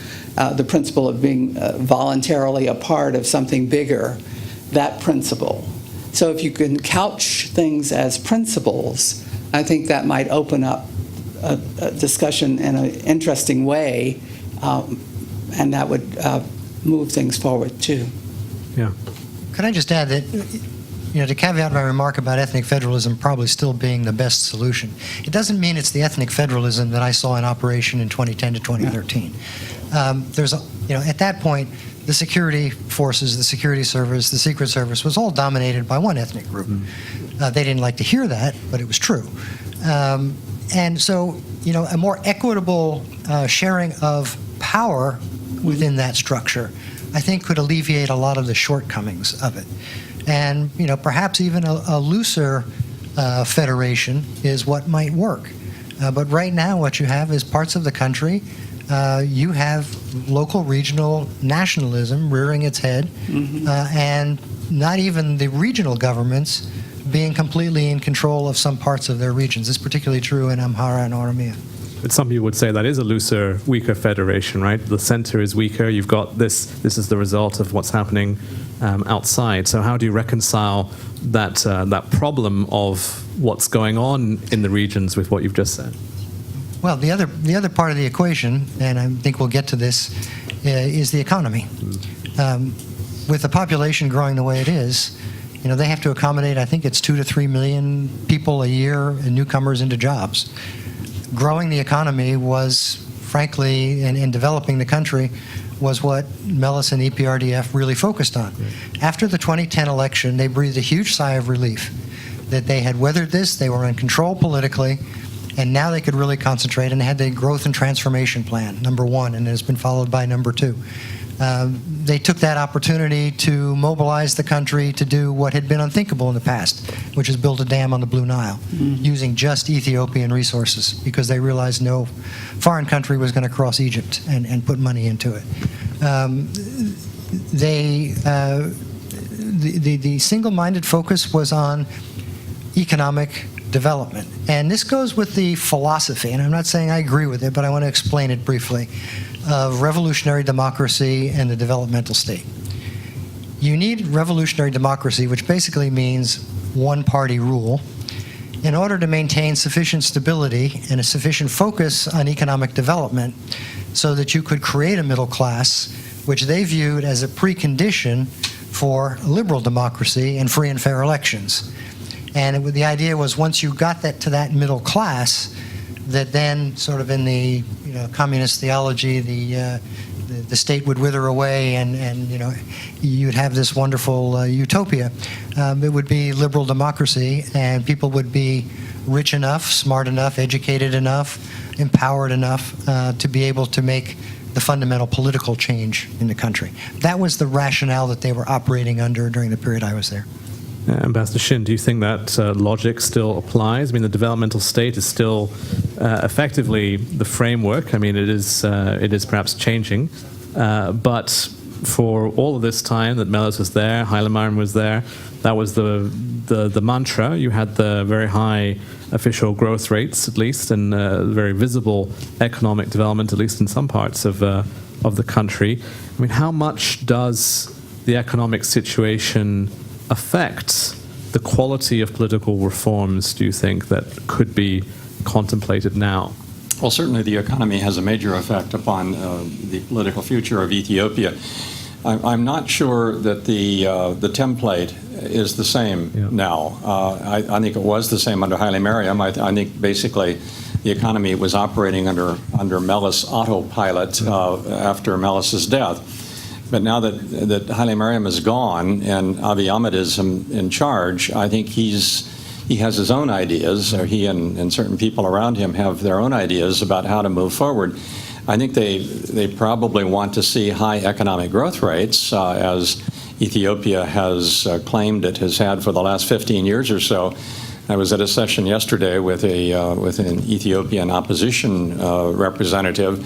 the principle of being voluntarily a part of something bigger, that principle. So if you can couch things as principles, I think that might open up a discussion in an interesting way, and that would move things forward too. Yeah. Could I just add that, to caveat my remark about ethnic federalism probably still being the best solution, it doesn't mean it's the ethnic federalism that I saw in operation in 2010 to 2013. At that point, the security forces, the security service, the Secret Service was all dominated by one ethnic group. They didn't like to hear that, but it was true. And so, a more equitable sharing of power within that structure, I think, could alleviate a lot of the shortcomings of it. And, perhaps even a looser federation is what might work. But right now, what you have is parts of the country, you have local, regional nationalism rearing its head, and not even the regional governments being completely in control of some parts of their regions. This is particularly true in Amhara and Oromia. But some people would say that is a looser, weaker federation, right? The center is weaker. You've got this is the result of what's happening outside. So how do you reconcile that problem of what's going on in the regions with what you've just said? Well, the other part of the equation, and I think we'll get to this, is the economy. With the population growing the way it is, they have to accommodate, I think it's 2 to 3 million people a year, and newcomers into jobs. Growing the economy was, frankly, in developing the country, was what Melis and EPRDF really focused on. After the 2010 election, they breathed a huge sigh of relief that they had weathered this, they were in control politically, and now they could really concentrate, and they had the growth and transformation plan, number 1, and it has been followed by number 2. They took that opportunity to mobilize the country to do what had been unthinkable in the past, which is build a dam on the Blue Nile, using just Ethiopian resources, because they realized no foreign country was going to cross Egypt and put money into it. The single-minded focus was on economic development. And this goes with the philosophy, and I'm not saying I agree with it, but I want to explain it briefly, of revolutionary democracy and the developmental state. You need revolutionary democracy, which basically means one-party rule, in order to maintain sufficient stability and a sufficient focus on economic development so that you could create a middle class, which they viewed as a precondition for liberal democracy and free and fair elections. And the idea was, once you got that to that middle class, that then sort of in the communist theology, the state would wither away, and you'd have this wonderful utopia. It would be liberal democracy, and people would be rich enough, smart enough, educated enough, empowered enough to be able to make the fundamental political change in the country. That was the rationale that they were operating under during the period I was there. Ambassador Shin, do you think that logic still applies? I mean, the developmental state is still effectively the framework. I mean, it is perhaps changing, but for all of this time that Meles was there, Hailemariam was there, that was the mantra. You had the very high official growth rates, at least, and very visible economic development, at least in some parts of the country. I mean, how much does the economic situation affect the quality of political reforms, do you think, that could be contemplated now? Well, certainly the economy has a major effect upon the political future of Ethiopia. I'm not sure that the template is the same now. I think it was the same under Hailemariam. I think basically the economy was operating under Meles autopilot after Meles's death. But now that Hailemariam is gone and Abiy Ahmed is in charge, I think he has his own ideas, or he and certain people around him have their own ideas about how to move forward. I think they probably want to see high economic growth rates, as Ethiopia has claimed it has had for the last 15 years or so. I was at a session yesterday with an Ethiopian opposition representative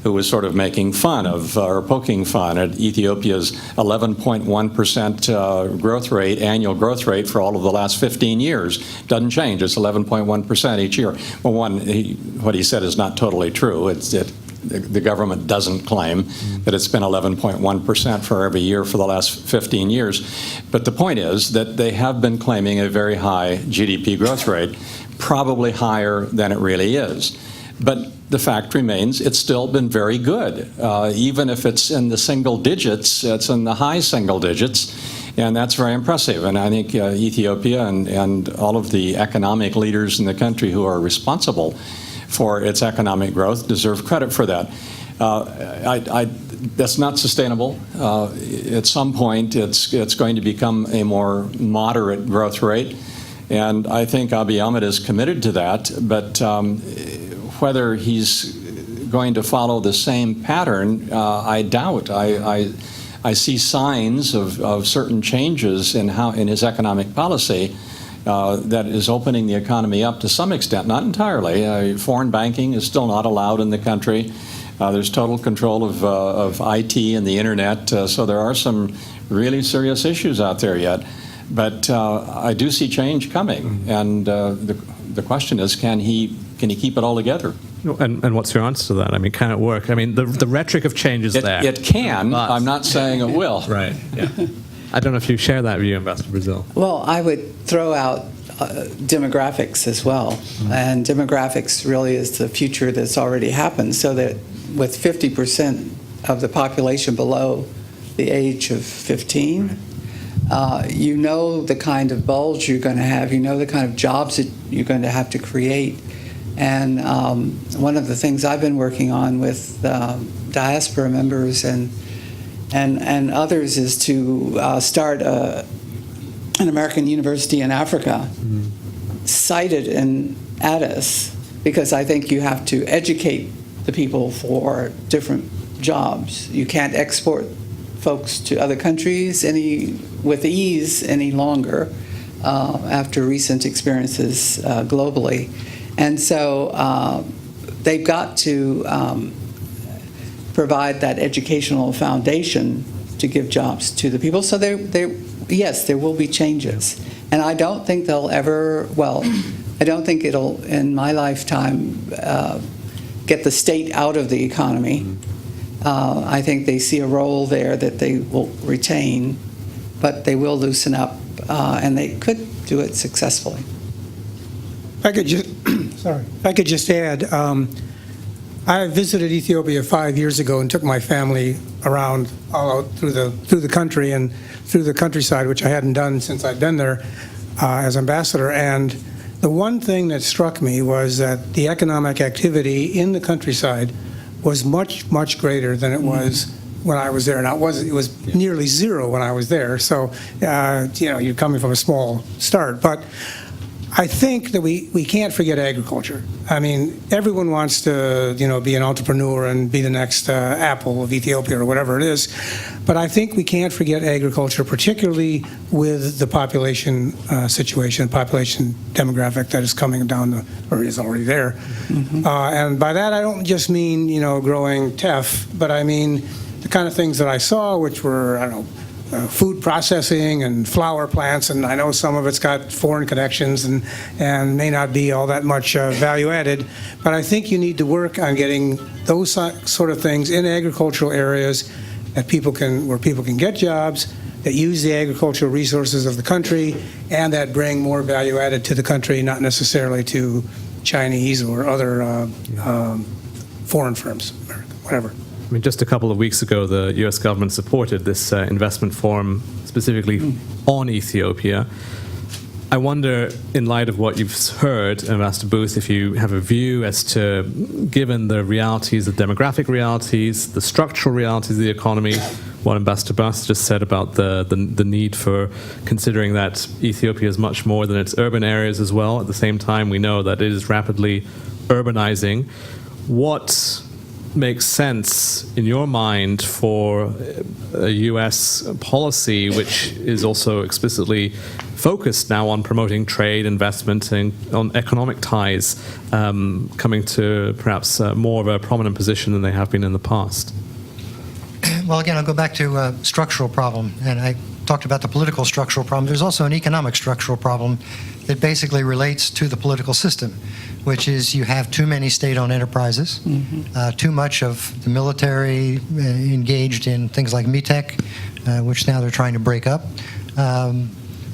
who was sort of making fun of, or poking fun at Ethiopia's 11.1% growth rate, annual growth rate for all of the last 15 years. Doesn't change. It's 11.1% each year. Well, what he said is not totally true. The government doesn't claim that it's been 11.1% for every year for the last 15 years. But the point is that they have been claiming a very high GDP growth rate, probably higher than it really is. But the fact remains, it's still been very good. Even if it's in the single digits, it's in the high single digits, and that's very impressive. And I think Ethiopia and all of the economic leaders in the country who are responsible for its economic growth deserve credit for that. That's not sustainable. At some point, it's going to become a more moderate growth rate, and I think Abiy Ahmed is committed to that, but whether he's going to follow the same pattern, I doubt. I see signs of certain changes in his economic policy that is opening the economy up to some extent, not entirely. Foreign banking is still not allowed in the country. There's total control of IT and the internet, so there are some really serious issues out there yet. But I do see change coming, and the question is, can he keep it all together? And what's your answer to that? I mean, can it work? I mean, the rhetoric of change is there. It can. But I'm not saying it will. Right. Yeah. I don't know if you share that view, Ambassador Brazil. Well, I would throw out demographics as well. And demographics really is the future that's already happened, so that with 50% of the population below the age of 15, you know the kind of bulge you're going to have, you know the kind of jobs that you're going to have to create. And one of the things I've been working on with diaspora members and others is to start an American university in Africa, sited in Addis, because I think you have to educate the people for different jobs. You can't export folks to other countries with ease any longer after recent experiences globally. And so they've got to provide that educational foundation to give jobs to the people. So yes, there will be changes. And I don't think they'll ever, I don't think it'll, in my lifetime, get the state out of the economy. I think they see a role there that they will retain, but they will loosen up, and they could do it successfully. If I could just add, I visited Ethiopia 5 years ago and took my family around all out through the country and through the countryside, which I hadn't done since I'd been there as ambassador. And the one thing that struck me was that the economic activity in the countryside was much, much greater than it was when I was there. Now, it was nearly zero when I was there. So, you're coming from a small start. But I think that we can't forget agriculture. I mean, everyone wants to, be an entrepreneur and be the next Apple of Ethiopia or whatever it is. But I think we can't forget agriculture, particularly with the population situation, population demographic that is coming down, or is already there. Mm-hmm. And by that, I don't just mean, growing teff, but I mean the kind of things that I saw, which were, food processing and flower plants, and I know some of it's got foreign connections and may not be all that much value added, but I think you need to work on getting those sort of things in agricultural areas where people can get jobs, that use the agricultural resources of the country, and that bring more value added to the country, not necessarily to Chinese or other foreign firms, whatever. I mean, just a couple of weeks ago, the U.S. government supported this investment forum specifically on Ethiopia. I wonder, in light of what you've heard, Ambassador Booth, if you have a view as to, given the realities, the demographic realities, the structural realities of the economy, what Ambassador Booth just said about the need for considering that Ethiopia is much more than its urban areas as well. At the same time, we know that it is rapidly urbanizing. What makes sense in your mind for a U.S. policy which is also explicitly focused now on promoting trade, investment, and on economic ties, coming to perhaps more of a prominent position than they have been in the past? Well, again, I'll go back to structural problem, and I talked about the political structural problem. There's also an economic structural problem that basically relates to the political system, which is you have too many state-owned enterprises, too much of the military engaged in things like MITEC, which now they're trying to break up.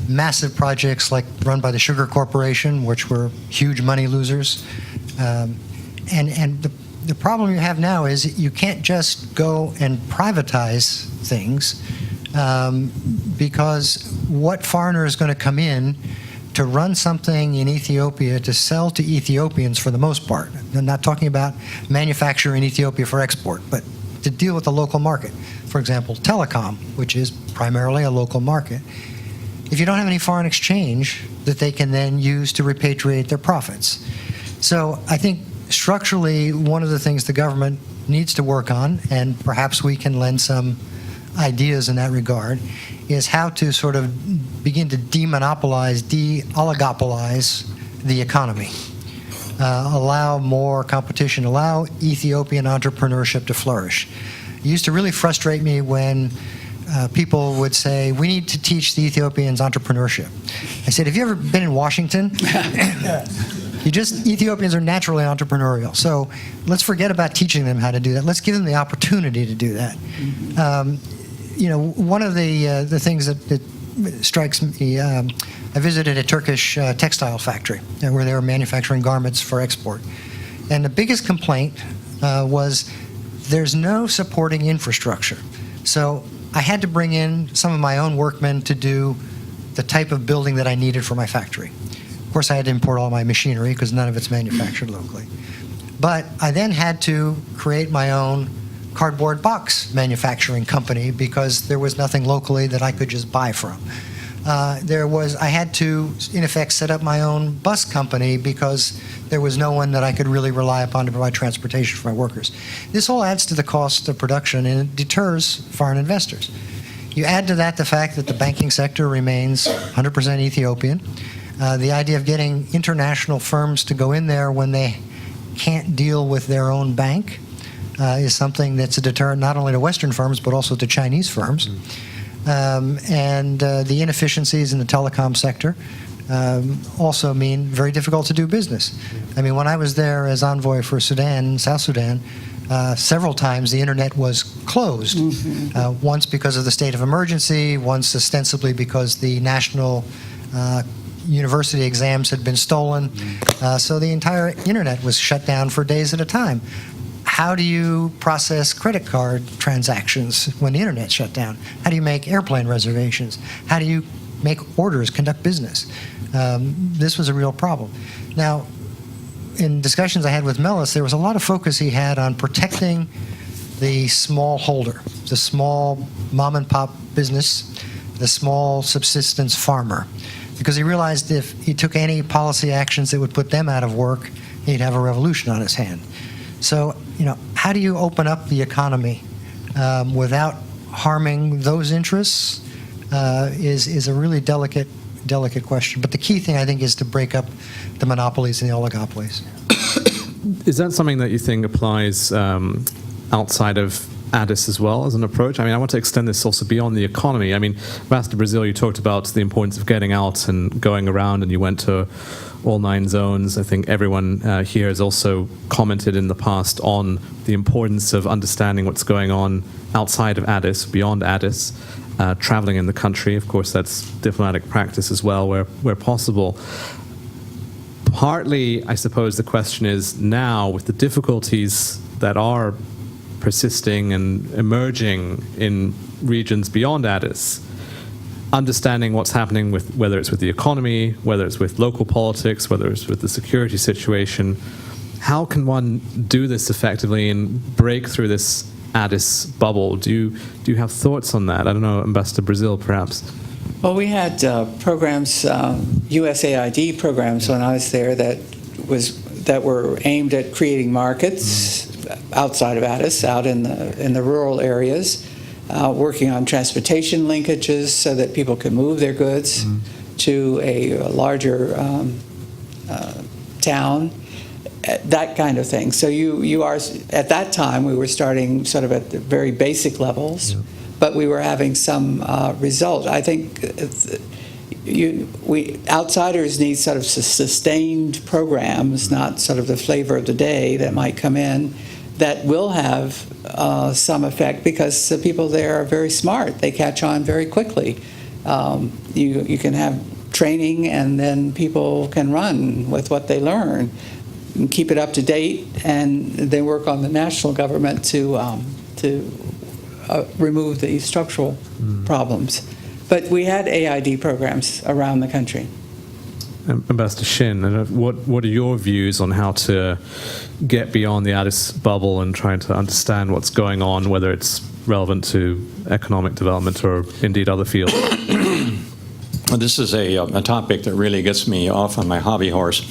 Massive projects like run by the Sugar Corporation, which were huge money losers. And the problem you have now is you can't just go and privatize things because what foreigner is going to come in to run something in Ethiopia to sell to Ethiopians for the most part? I'm not talking about manufacture in Ethiopia for export, but to deal with the local market. For example, telecom, which is primarily a local market. If you don't have any foreign exchange that they can then use to repatriate their profits. So I think structurally, one of the things the government needs to work on, and perhaps we can lend some ideas in that regard, is how to sort of begin to demonopolize, de-oligopolize the economy. Allow more competition, allow Ethiopian entrepreneurship to flourish. It used to really frustrate me when people would say, we need to teach the Ethiopians entrepreneurship. I said, have you ever been in Washington? Ethiopians are naturally entrepreneurial. So let's forget about teaching them how to do that. Let's give them the opportunity to do that. One of the things that strikes me, I visited a Turkish textile factory where they were manufacturing garments for export. And the biggest complaint was there's no supporting infrastructure. So I had to bring in some of my own workmen to do the type of building that I needed for my factory. Of course, I had to import all my machinery because none of it's manufactured locally. But I then had to create my own cardboard box manufacturing company because there was nothing locally that I could just buy from. I had to, in effect, set up my own bus company because there was no one that I could really rely upon to provide transportation for my workers. This all adds to the cost of production and it deters foreign investors. You add to that the fact that the banking sector remains 100% Ethiopian. The idea of getting international firms to go in there when they can't deal with their own bank is something that's a deterrent not only to Western firms but also to Chinese firms. And the inefficiencies in the telecom sector also mean very difficult to do business. I mean, when I was there as envoy for Sudan, South Sudan, several times the internet was closed. Once because of the state of emergency, once ostensibly because the national university exams had been stolen. So the entire internet was shut down for days at a time. How do you process credit card transactions when the internet's shut down? How do you make airplane reservations? How do you make orders, conduct business? This was a real problem. Now, in discussions I had with Melis, there was a lot of focus he had on protecting the small holder, the small mom and pop business, the small subsistence farmer. because he realized if he took any policy actions that would put them out of work, he'd have a revolution on his hand. So, how do you open up the economy without harming those interests is a really delicate question. But the key thing, I think, is to break up the monopolies and the oligopolies. Is that something that you think applies outside of Addis as well as an approach? I mean, I want to extend this also beyond the economy. I mean, Ambassador Brazil, you talked about the importance of getting out and going around, and you went to all 9 zones. I think everyone here has also commented in the past on the importance of understanding what's going on outside of Addis, beyond Addis, traveling in the country. Of course, that's diplomatic practice as well, where possible. Partly, I suppose the question is now, with the difficulties that are persisting and emerging in regions beyond Addis, understanding what's happening with, whether it's with the economy, whether it's with local politics, whether it's with the security situation, how can one do this effectively and break through this Addis bubble? Do you have thoughts on that? I don't know, Ambassador Brazil, perhaps. Well, we had programs, USAID programs when I was there that were aimed at creating markets outside of Addis, out in the rural areas, working on transportation linkages so that people could move their goods to a larger town, that kind of thing. So you are, at that time, we were starting sort of at the very basic levels, but we were having some result. I think we outsiders need sort of sustained programs, not sort of the flavor of the day that might come in, that will have some effect, because the people there are very smart. They catch on very quickly. You can have training, and then people can run with what they learn and keep it up to date, and they work on the national government to remove the structural problems. But we had AID programs around the country. Ambassador Shin, what are your views on how to get beyond the Addis bubble and trying to understand what's going on, whether it's relevant to economic development or indeed other fields? Well, this is a topic that really gets me off on my hobby horse,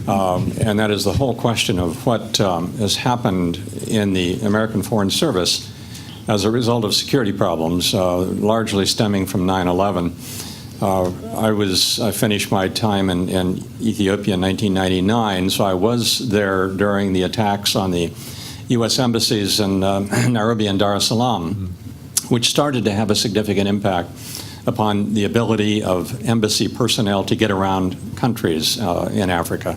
and that is the whole question of what has happened in the American Foreign Service as a result of security problems, largely stemming from 9/11. I finished my time in Ethiopia in 1999, so I was there during the attacks on the U.S. embassies in Nairobi and Dar es Salaam, which started to have a significant impact upon the ability of embassy personnel to get around countries in Africa.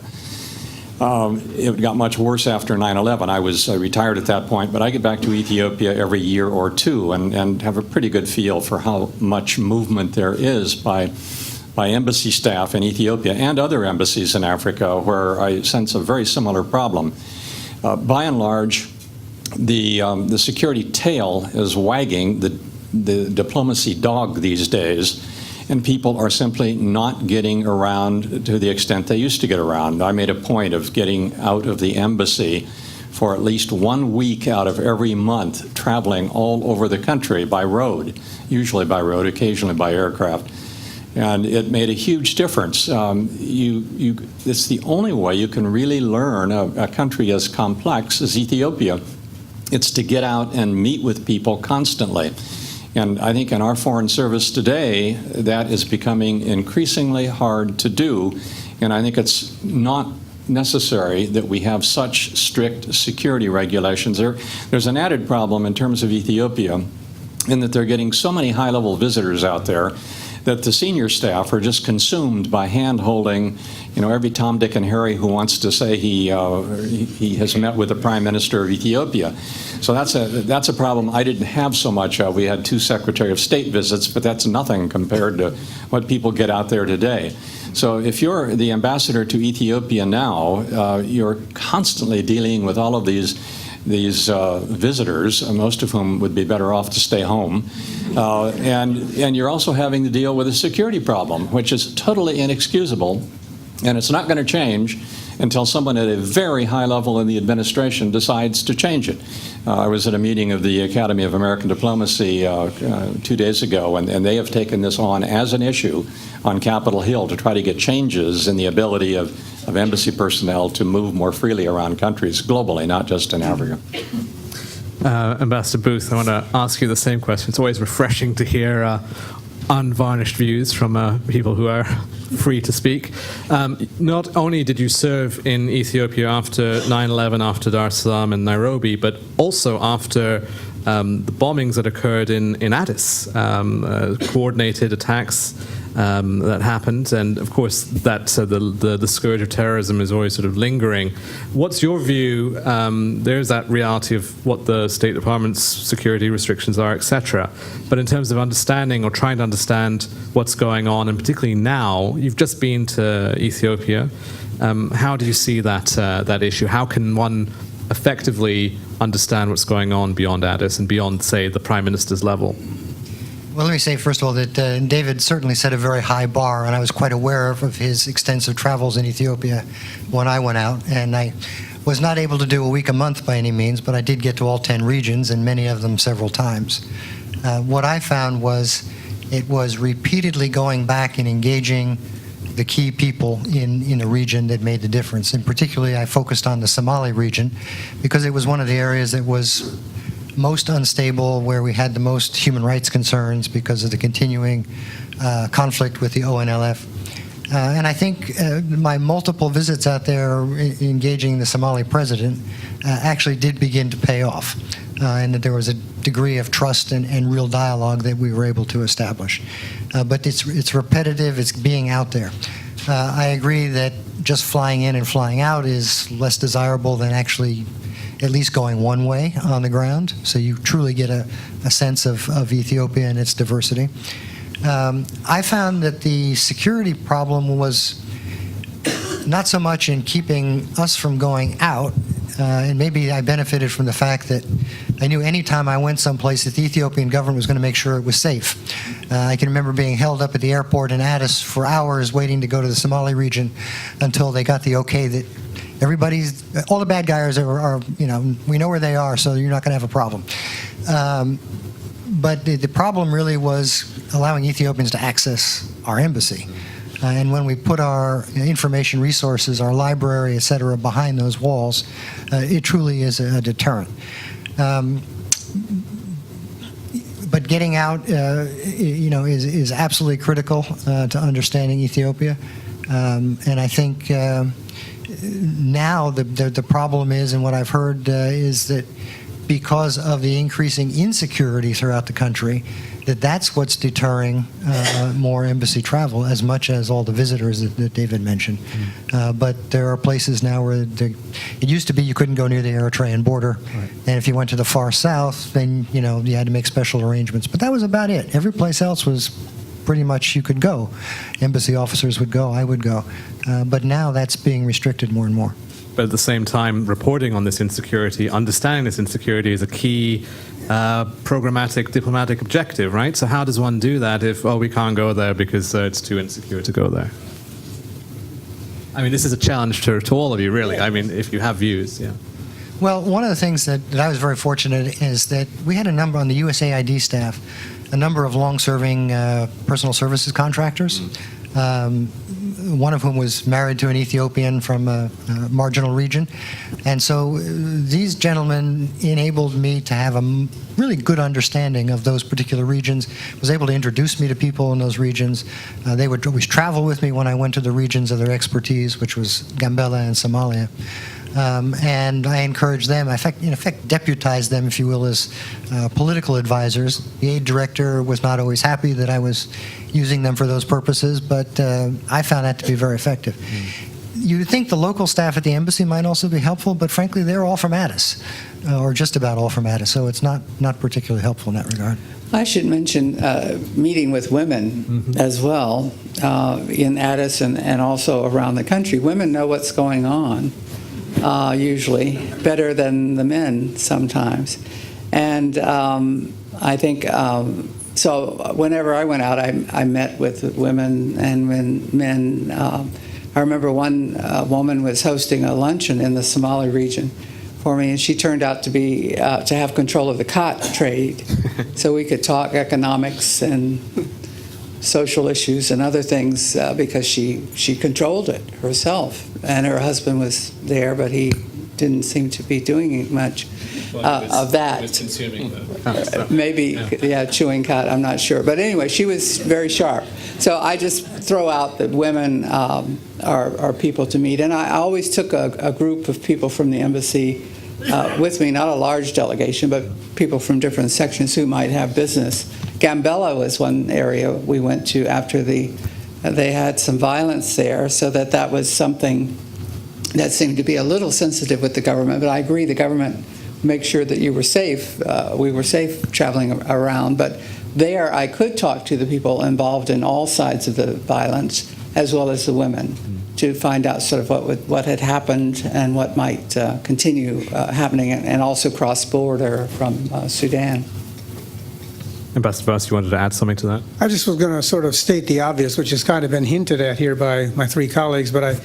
It got much worse after 9/11. I was retired at that point, but I get back to Ethiopia every year or two and have a pretty good feel for how much movement there is by embassy staff in Ethiopia and other embassies in Africa, where I sense a very similar problem. By and large, the security tail is wagging the diplomacy dog these days, and people are simply not getting around to the extent they used to get around. I made a point of getting out of the embassy for at least 1 week out of every month, traveling all over the country by road, usually by road, occasionally by aircraft. And it made a huge difference. It's the only way you can really learn a country as complex as Ethiopia. It's to get out and meet with people constantly. And I think in our foreign service today, that is becoming increasingly hard to do. And I think it's not necessary that we have such strict security regulations. There's an added problem in terms of Ethiopia, in that they're getting so many high-level visitors out there that the senior staff are just consumed by hand-holding, every Tom, Dick, and Harry who wants to say he has met with the Prime Minister of Ethiopia. So that's a problem I didn't have so much of. We had 2 Secretary of State visits, but that's nothing compared to what people get out there today. So if you're the ambassador to Ethiopia now, you're constantly dealing with all of these visitors, most of whom would be better off to stay home. And you're also having to deal with a security problem, which is totally inexcusable, and it's not going to change until someone at a very high level in the administration decides to change it. I was at a meeting of the Academy of American Diplomacy 2 days ago, and they have taken this on as an issue on Capitol Hill to try to get changes in the ability of embassy personnel to move more freely around countries globally, not just in Africa. Ambassador Booth, I want to ask you the same question. It's always refreshing to hear unvarnished views from people who are free to speak. Not only did you serve in Ethiopia after 9/11, after Dar es Salaam and Nairobi, but also after the bombings that occurred in Addis, coordinated attacks that happened, and of course that the scourge of terrorism is always sort of lingering. What's your view? There's that reality of what the State Department's security restrictions are, etc. But in terms of understanding or trying to understand what's going on, and particularly now, you've just been to Ethiopia. How do you see that issue? How can one effectively understand what's going on beyond Addis and beyond, say, the Prime Minister's level? Well, let me say, first of all, that David certainly set a very high bar, and I was quite aware of his extensive travels in Ethiopia when I went out. And I was not able to do a week a month by any means, but I did get to all 10 regions, and many of them several times. What I found was it was repeatedly going back and engaging the key people in a region that made the difference. And particularly, I focused on the Somali region because it was one of the areas that was most unstable, where we had the most human rights concerns because of the continuing conflict with the ONLF. And I think my multiple visits out there engaging the Somali president actually did begin to pay off, and that there was a degree of trust and real dialogue that we were able to establish. But it's repetitive, it's being out there. I agree that just flying in and flying out is less desirable than actually at least going one way on the ground, so you truly get a sense of Ethiopia and its diversity. I found that the security problem was not so much in keeping us from going out, and maybe I benefited from the fact that I knew any time I went someplace that the Ethiopian government was going to make sure it was safe. I can remember being held up at the airport in Addis for hours waiting to go to the Somali region until they got the okay that all the bad guys are, we know where they are, so you're not going to have a problem. But the problem really was allowing Ethiopians to access our embassy. And when we put our information resources, our library, et cetera, behind those walls, it truly is a deterrent. But getting out, is absolutely critical to understanding Ethiopia. And I think now the problem is, and what I've heard is that because of the increasing insecurity throughout the country, that's what's deterring more embassy travel, as much as all the visitors that David mentioned. But there are places now where it used to be you couldn't go near the Eritrean border, right. And if you went to the far south, then you had to make special arrangements. But that was about it. Every place else was pretty much you could go. Embassy officers would go, I would go. But now that's being restricted more and more. But at the same time, reporting on this insecurity, understanding this insecurity is a key programmatic, diplomatic objective, right? So how does one do that if, we can't go there because it's too insecure to go there? I mean, this is a challenge to all of you, really. I mean, if you have views, yeah. Well, one of the things that I was very fortunate is that we had a number on the USAID staff, a number of long-serving personal services contractors. One of whom was married to an Ethiopian from a marginal region. And so these gentlemen enabled me to have a really good understanding of those particular regions, was able to introduce me to people in those regions. They would always travel with me when I went to the regions of their expertise, which was Gambela and Somalia. And I encouraged them, in effect deputized them, if you will, as political advisors. The aid director was not always happy that I was using them for those purposes, but I found that to be very effective. You would think the local staff at the embassy might also be helpful, but frankly, they're all from Addis, or just about all from Addis, so it's not particularly helpful in that regard. I should mention meeting with women as well in Addis and also around the country. Women know what's going on. Usually better than the men sometimes, and I think so. Whenever I went out, I met with women, and when men I remember one woman was hosting a luncheon in the Somali region for me, and she turned out to be to have control of the cot trade, so we could talk economics and social issues and other things because she controlled it herself, and her husband was there, but he didn't seem to be doing much of that. Maybe, chewing cot, I'm not sure. But anyway, she was very sharp. So I just throw out that women are people to meet. And I always took a group of people from the embassy with me, not a large delegation, but people from different sections who might have business. Gambella was one area we went to after they had some violence there, so that was something that seemed to be a little sensitive with the government. But I agree, the government make sure that you were safe. We were safe traveling around, but there I could talk to the people involved in all sides of the violence, as well as the women, to find out sort of what had happened and what might continue happening, and also cross-border from Sudan. Ambassador Buss, you wanted to add something to that? I just was going to sort of state the obvious, which has kind of been hinted at here by my three colleagues, but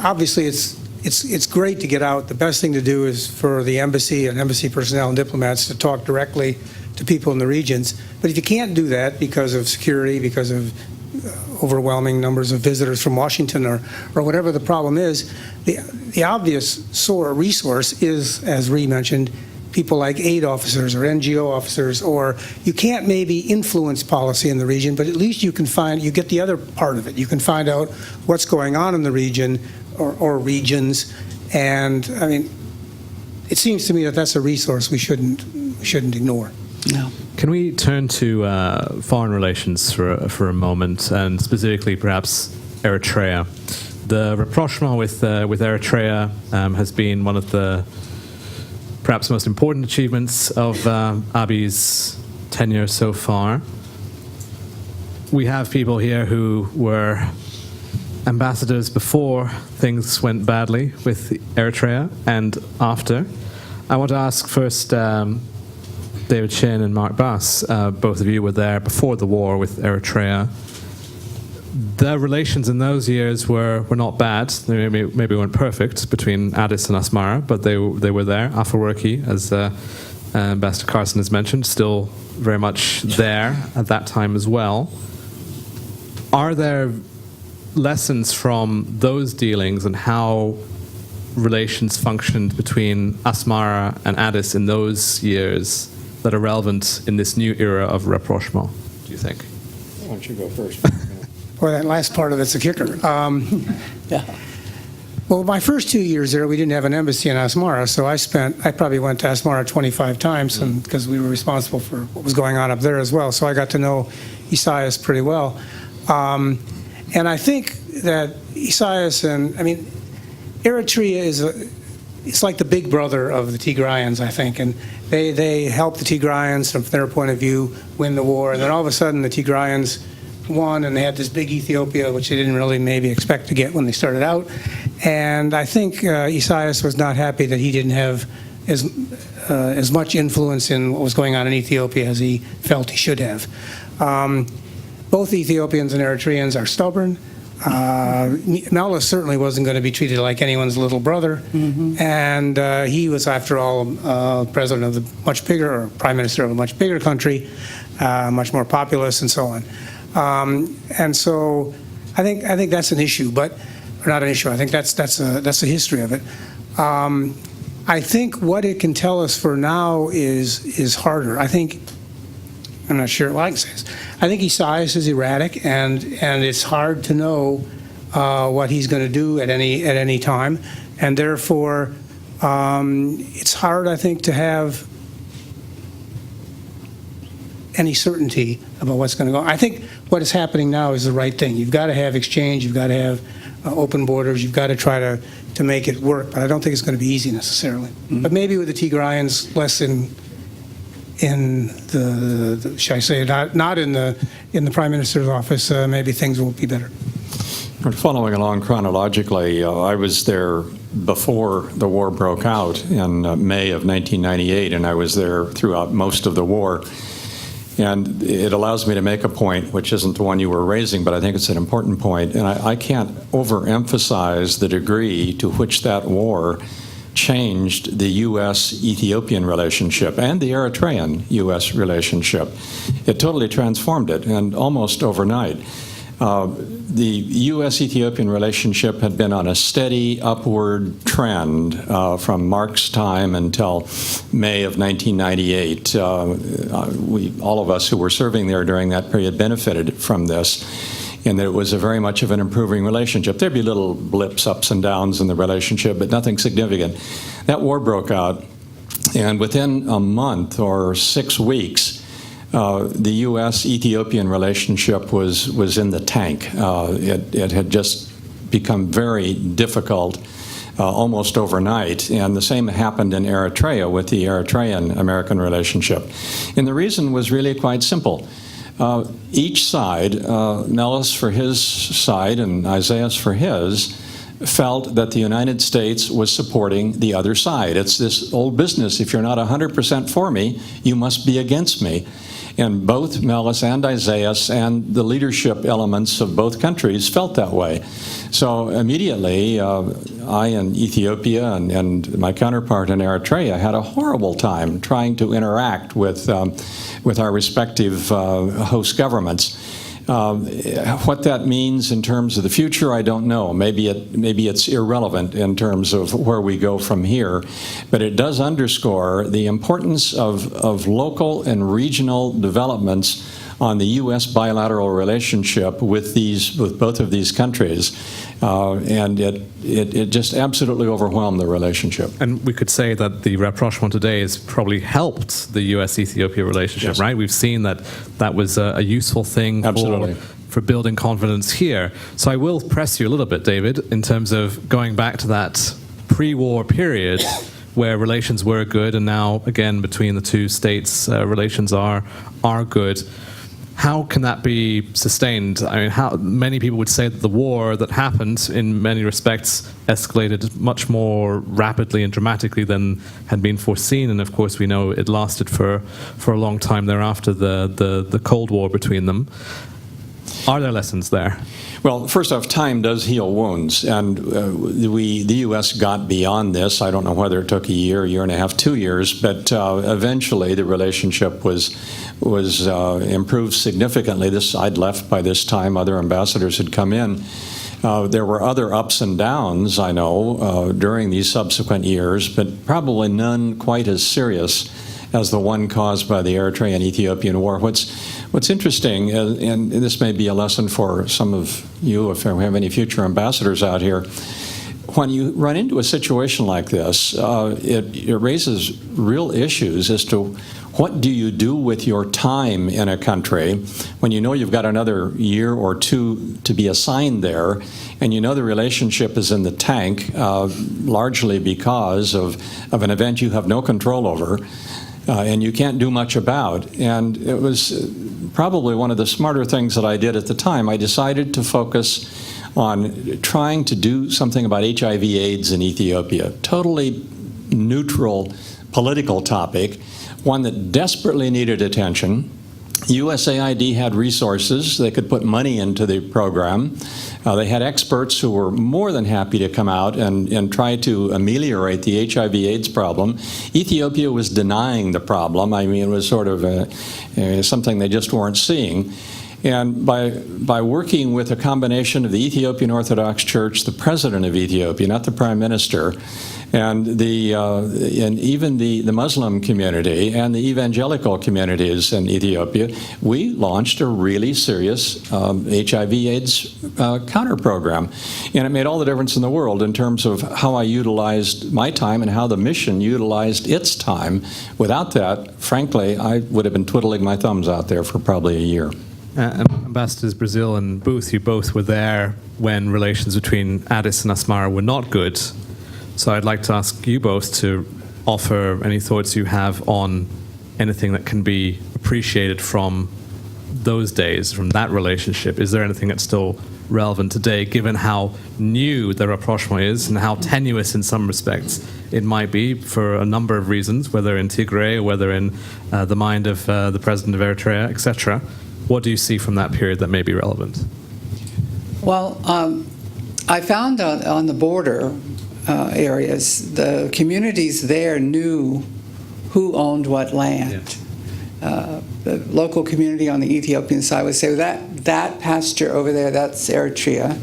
obviously it's great to get out. The best thing to do is for the embassy and embassy personnel and diplomats to talk directly to people in the regions. But if you can't do that because of security, because of overwhelming numbers of visitors from Washington, or whatever the problem is, the obvious resource is, as Ree mentioned, people like aid officers or NGO officers, or you can't maybe influence policy in the region, but at least you get the other part of it. You can find out what's going on in the region or regions, and I mean, it seems to me that that's a resource we shouldn't ignore. No. Can we turn to foreign relations for a moment, and specifically perhaps Eritrea? The rapprochement with Eritrea has been one of the perhaps most important achievements of Abiy's tenure so far. We have people here who were ambassadors before things went badly with Eritrea and after. I want to ask first David Chin and Mark Buss, both of you were there before the war with Eritrea. The relations in those years were not bad. They maybe weren't perfect between Addis and Asmara, but they were there. Afewerki, as Ambassador Carson has mentioned, still very much there at that time as well. Are there lessons from those dealings and how relations functioned between Asmara and Addis in those years that are relevant in this new era of rapprochement, do you think? Why don't you go first? Well, that last part of it's a kicker. Yeah. Well, my first 2 years there, we didn't have an embassy in Asmara, so I probably went to Asmara 25 times, and because we were responsible for what was going on up there as well, so I got to know Isaias pretty well. And I think that Isaias Eritrea it's like the big brother of the Tigrayans, I think, and they helped the Tigrayans from their point of view win the war, and then all of a sudden the Tigrayans won, and they had this big Ethiopia, which they didn't really maybe expect to get when they started out. And I think Isaias was not happy that he didn't have as much influence in what was going on in Ethiopia as he felt he should have. Both Ethiopians and Eritreans are stubborn. Meles certainly wasn't going to be treated like anyone's little brother, and he was, after all, president of the much bigger, or prime minister of a much bigger country, much more populous, and so on. And so, I think that's an issue, or not an issue. I think that's the history of it. I think what it can tell us for now is harder. I'm not sure what I can say this. I think Isaias is erratic, and it's hard to know what he's going to do at any time, and therefore it's hard, I think, to have any certainty about what's going to go. I think what is happening now is the right thing. You've got to have exchange. You've got to have open borders. You've got to try to make it work. But I don't think it's going to be easy necessarily. But maybe with the Tigrayans, less in the shall I say, not in the Prime Minister's office, maybe things will be better. Following along chronologically, I was there before the war broke out in May of 1998, and I was there throughout most of the war. And it allows me to make a point, which isn't the one you were raising, but I think it's an important point. And I can't overemphasize the degree to which that war changed the U.S.-Ethiopian relationship and the Eritrean-U.S. relationship. It totally transformed it, and almost overnight. The U.S.-Ethiopian relationship had been on a steady upward trend from Mark's time until May of 1998. All of us who were serving there during that period benefited from this, and that it was a very much of an improving relationship. There'd be little blips, ups and downs in the relationship, but nothing significant. That war broke out, and within a month or 6 weeks, the U.S.-Ethiopian relationship was in the tank. It had just become very difficult almost overnight, and the same happened in Eritrea with the Eritrean-American relationship. And the reason was really quite simple. Each side, Nellis for his side and Isaias for his, felt that the United States was supporting the other side. It's this old business, if you're not 100% for me, you must be against me. And both Nellis and Isaias and the leadership elements of both countries felt that way. So immediately, I in Ethiopia and my counterpart in Eritrea had a horrible time trying to interact with our respective host governments. What that means in terms of the future, I don't know. Maybe it's irrelevant in terms of where we go from here, but it does underscore the importance of local and regional developments on the U.S. bilateral relationship with both of these countries, and it just absolutely overwhelmed the relationship. And we could say that the rapprochement today has probably helped the U.S.-Ethiopia relationship, yes. Right? We've seen that was a useful thing for building confidence here. So I will press you a little bit, David, in terms of going back to that pre-war period where relations were good, and now, again, between the two states, relations are good. How can that be sustained? I mean, how many people would say that the war that happened, in many respects, escalated much more rapidly and dramatically than had been foreseen, and of course we know it lasted for a long time thereafter, the Cold War between them. Are there lessons there? Well, first off, time does heal wounds, and the U.S. got beyond this. I don't know whether it took a year and a half, 2 years, but eventually the relationship was improved significantly. I'd left by this time. Other ambassadors had come in. There were other ups and downs, I know, during these subsequent years, but probably none quite as serious as the one caused by the Eritrean-Ethiopian War. What's interesting, and this may be a lesson for some of you, if we have any future ambassadors out here, when you run into a situation like this, it raises real issues as to what do you do with your time in a country when you know you've got another year or two to be assigned there, and you know the relationship is in the tank, largely because of an event you have no control over, and you can't do much about. And it was probably one of the smarter things that I did at the time. I decided to focus on trying to do something about HIV/AIDS in Ethiopia. Totally neutral political topic, one that desperately needed attention. USAID had resources. They could put money into the program. They had experts who were more than happy to come out and try to ameliorate the HIV/AIDS problem. Ethiopia was denying the problem. I mean, it was sort of something they just weren't seeing. And by working with a combination of the Ethiopian Orthodox Church, the president of Ethiopia, not the prime minister, and even the Muslim community and the evangelical communities in Ethiopia, we launched a really serious HIV/AIDS counter program. And it made all the difference in the world in terms of how I utilized my time and how the mission utilized its time. Without that, frankly, I would have been twiddling my thumbs out there for probably a year. Ambassadors Brazil and Booth, you both were there when relations between Addis and Asmara were not good. So I'd like to ask you both to offer any thoughts you have on anything that can be appreciated from those days, from that relationship. Is there anything that still relevant today, given how new the rapprochement is and how tenuous in some respects it might be for a number of reasons, whether in Tigray or whether in the mind of the president of Eritrea, etc. What do you see from that period that may be relevant? Well, I found on the border areas, the communities there knew who owned what land. The local community on the Ethiopian side would say, that pasture over there, that's Eritrea,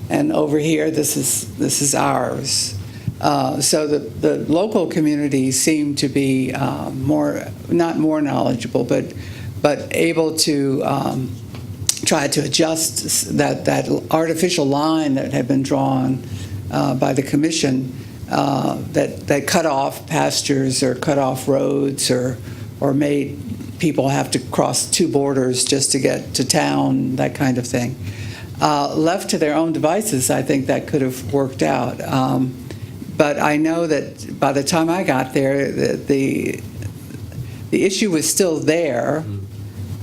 and over here, this is ours. So the local community seemed to be not more knowledgeable, but able to try to adjust that artificial line that had been drawn by the commission that cut off pastures or cut off roads or made people have to cross two borders just to get to town, that kind of thing. Left to their own devices, I think that could have worked out. But I know that by the time I got there, the issue was still there.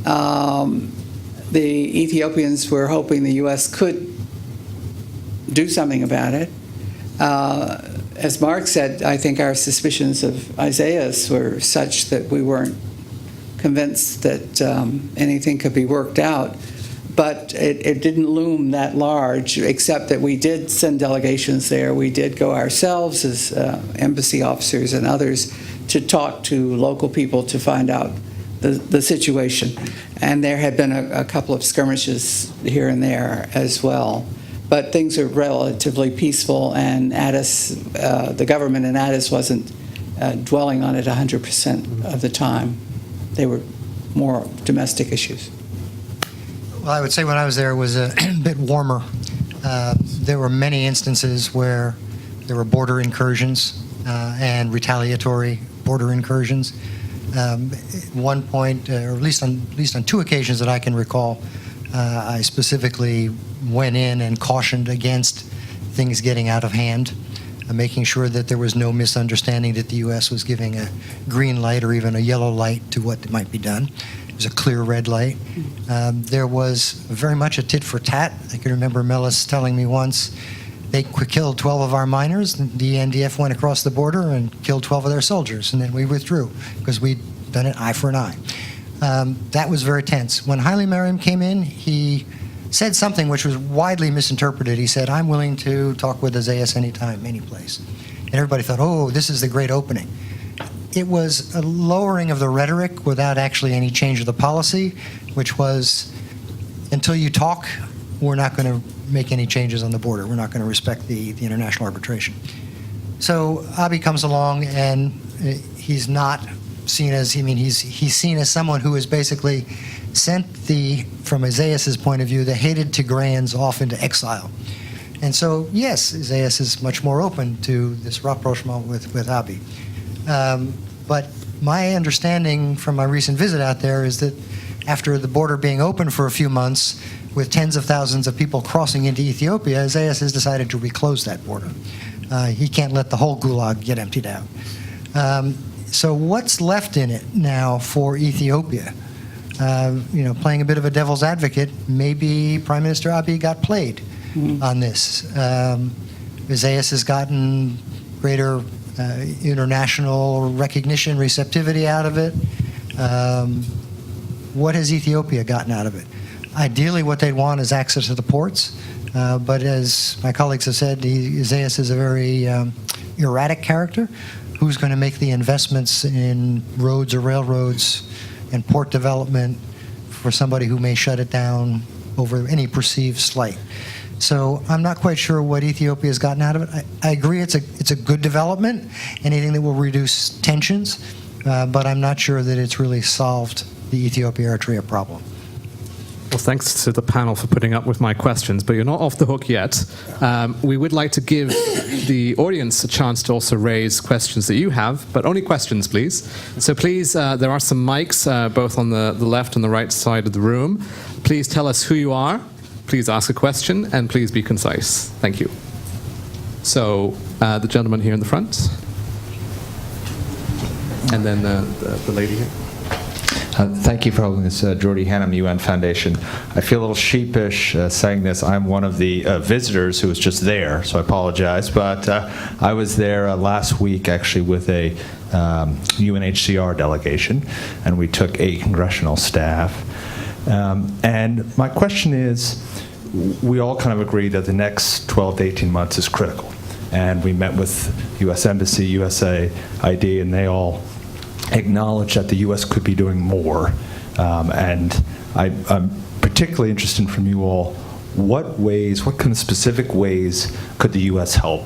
The Ethiopians were hoping the U.S. could do something about it. As Mark said, I think our suspicions of Isaias were such that we weren't convinced that anything could be worked out. But it didn't loom that large, except that we did send delegations there. We did go ourselves as embassy officers and others to talk to local people to find out the situation. And there had been a couple of skirmishes here and there as well. But things are relatively peaceful, and Addis, the government in Addis wasn't dwelling on it 100% of the time. They were more domestic issues. Well, I would say when I was there, it was a bit warmer. There were many instances where there were border incursions and retaliatory border incursions. At one point, or at least on two occasions that I can recall, I specifically went in and cautioned against things getting out of hand, making sure that there was no misunderstanding that the U.S. was giving a green light or even a yellow light to what might be done. It was a clear red light. There was very much a tit for tat. I can remember Mellis telling me once they killed 12 of our miners. The NDF went across the border and killed 12 of their soldiers, and then we withdrew because we'd done it eye for an eye. That was very tense. When Haile Mariam came in, he said something which was widely misinterpreted. He said, "I'm willing to talk with Isaias anytime, any place." And everybody thought, oh, this is the great opening. It was a lowering of the rhetoric without actually any change of the policy, which was, until you talk, we're not going to make any changes on the border. We're not going to respect the international arbitration. So Abiy comes along, and he's not seen as, he's seen as someone who is basically sent from Isaias's point of view, the hated Tigrayans off into exile. And so, yes, Isaias is much more open to this rapprochement with Abiy. But my understanding from my recent visit out there is that after the border being open for a few months, with tens of thousands of people crossing into Ethiopia, Isaias has decided to reclose that border. He can't let the whole gulag get emptied out. So what's left in it now for Ethiopia? Playing a bit of a devil's advocate, maybe Prime Minister Abiy got played on this. Isaias has gotten greater international recognition, receptivity out of it. What has Ethiopia gotten out of it? Ideally, what they'd want is access to the ports. But as my colleagues have said, Isaias is a very erratic character. Who's going to make the investments in roads or railroads and port development for somebody who may shut it down over any perceived slight? So I'm not quite sure what Ethiopia has gotten out of it. I agree it's a good development, anything that will reduce tensions, but I'm not sure that it's really solved the Ethiopia-Eritrea problem. Well, thanks to the panel for putting up with my questions, but you're not off the hook yet. We would like to give the audience a chance to also raise questions that you have, but only questions, please. So please, there are some mics both on the left and the right side of the room. Please tell us who you are, please ask a question, and please be concise. Thank you. So the gentleman here in the front, and then the lady here. Thank you for holding this, Jordy Hannum, UN Foundation. I feel a little sheepish saying this. I'm one of the visitors who was just there, so I apologize. But I was there last week, actually, with a UNHCR delegation, and we took 8 congressional staff. And my question is, we all kind of agree that the next 12 to 18 months is critical. And we met with U.S. Embassy, USAID, and they all acknowledge that the U.S. could be doing more. And I'm particularly interested from you all, what kind of specific ways could the U.S. help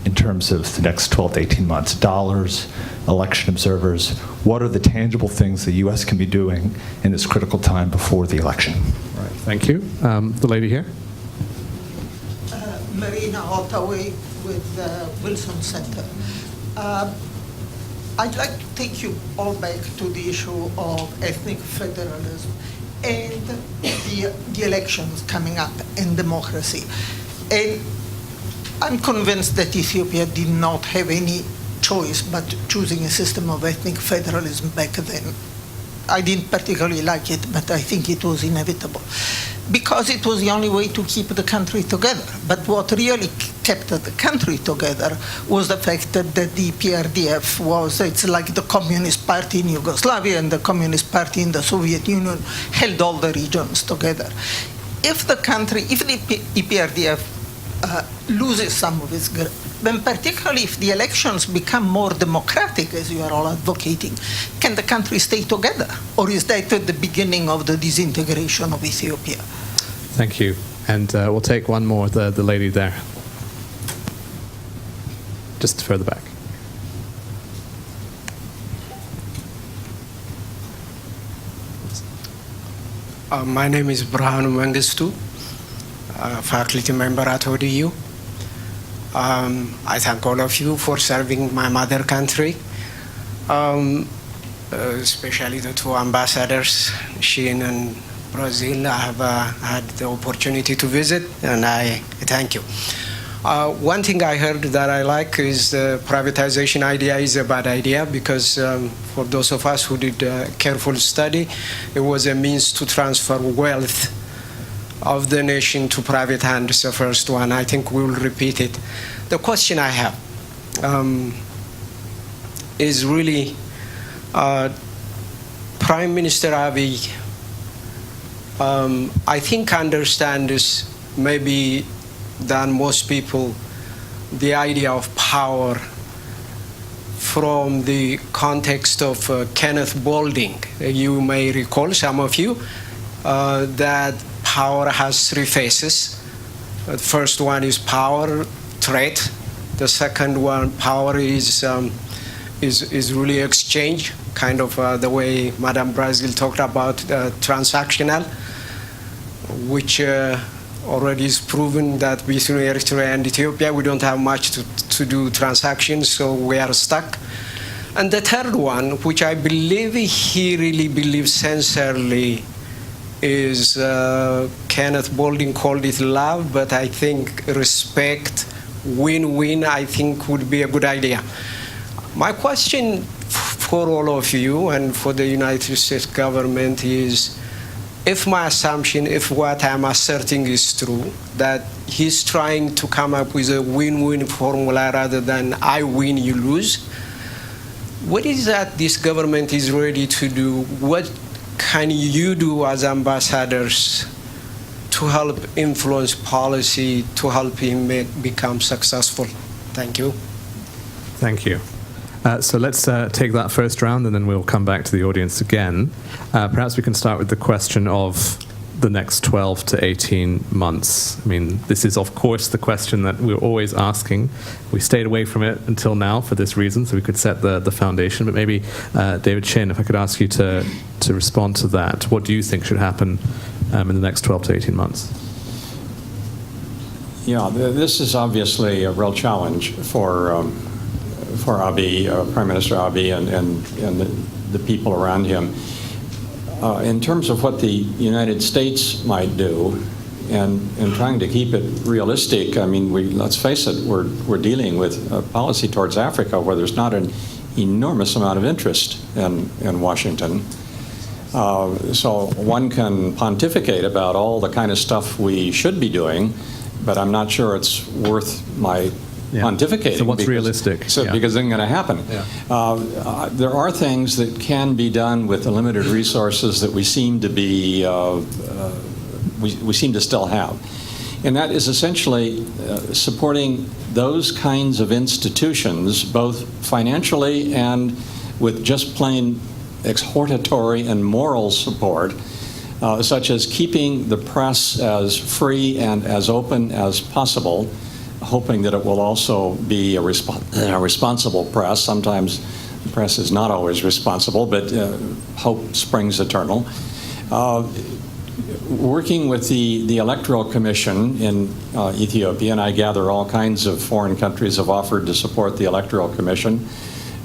in terms of the next 12 to 18 months? Dollars, election observers, what are the tangible things the U.S. can be doing in this critical time before the election? Right, thank you. The lady here. Marina Ottaway with the Wilson Center. I'd like to take you all back to the issue of ethnic federalism and the elections coming up and democracy. And I'm convinced that Ethiopia did not have any choice but choosing a system of ethnic federalism back then. I didn't particularly like it, but I think it was inevitable because it was the only way to keep the country together. But what really kept the country together was the fact that the PRDF it's like the Communist Party in Yugoslavia and the Communist Party in the Soviet Union held all the regions together. If the EPRDF loses some of its grip, then particularly if the elections become more democratic, as you are all advocating, can the country stay together? Or is that at the beginning of the disintegration of Ethiopia? Thank you. And we'll take one more, the lady there. Just further back. My name is Brahanu Mengistu, faculty member at ODU. I thank all of you for serving my mother country, especially the 2 ambassadors, Sheen and Brazil. I have had the opportunity to visit, and I thank you. One thing I heard that I like is the privatization idea is a bad idea because for those of us who did a careful study, it was a means to transfer wealth of the nation to private hands, the first one. I think we will repeat it. The question I have is really Prime Minister Abiy, I think understands maybe than most people the idea of power from the context of Kenneth Boulding. You may recall, some of you, that power has 3 phases. The first one is power threat. The second one, power is really exchange, kind of the way Madame Brazil talked about transactional, which already is proven that between Eritrea and Ethiopia, we don't have much to do transactions, so we are stuck. And the third one, which I believe he really believes sincerely, is Kenneth Boulding called it love, but I think respect, win-win, I think would be a good idea. My question for all of you and for the United States government is, if my assumption, if what I'm asserting is true, that he's trying to come up with a win-win formula rather than I win, you lose, what is that this government is ready to do? What can you do as ambassadors to help influence policy, to help him become successful? Thank you. Thank you. So let's take that first round, and then we'll come back to the audience again. Perhaps we can start with the question of the next 12 to 18 months. I mean, this is, of course, the question that we're always asking. We stayed away from it until now for this reason, so we could set the foundation. But maybe, David Chin, if I could ask you to respond to that. What do you think should happen in the next 12 to 18 months? Yeah, this is obviously a real challenge for Abiy, Prime Minister Abiy, and the people around him. In terms of what the United States might do, and trying to keep it realistic, I mean, let's face it, we're dealing with a policy towards Africa where there's not an enormous amount of interest in Washington. So one can pontificate about all the kind of stuff we should be doing, but I'm not sure it's worth my pontificating. So what's realistic? Because it isn't going to happen. There are things that can be done with the limited resources that we seem to be, we seem to still have. And that is essentially supporting those kinds of institutions, both financially and with just plain exhortatory and moral support, such as keeping the press as free and as open as possible, hoping that it will also be a responsible press. Sometimes the press is not always responsible, but hope springs eternal. Working with the Electoral Commission in Ethiopia, and I gather all kinds of foreign countries have offered to support the Electoral Commission,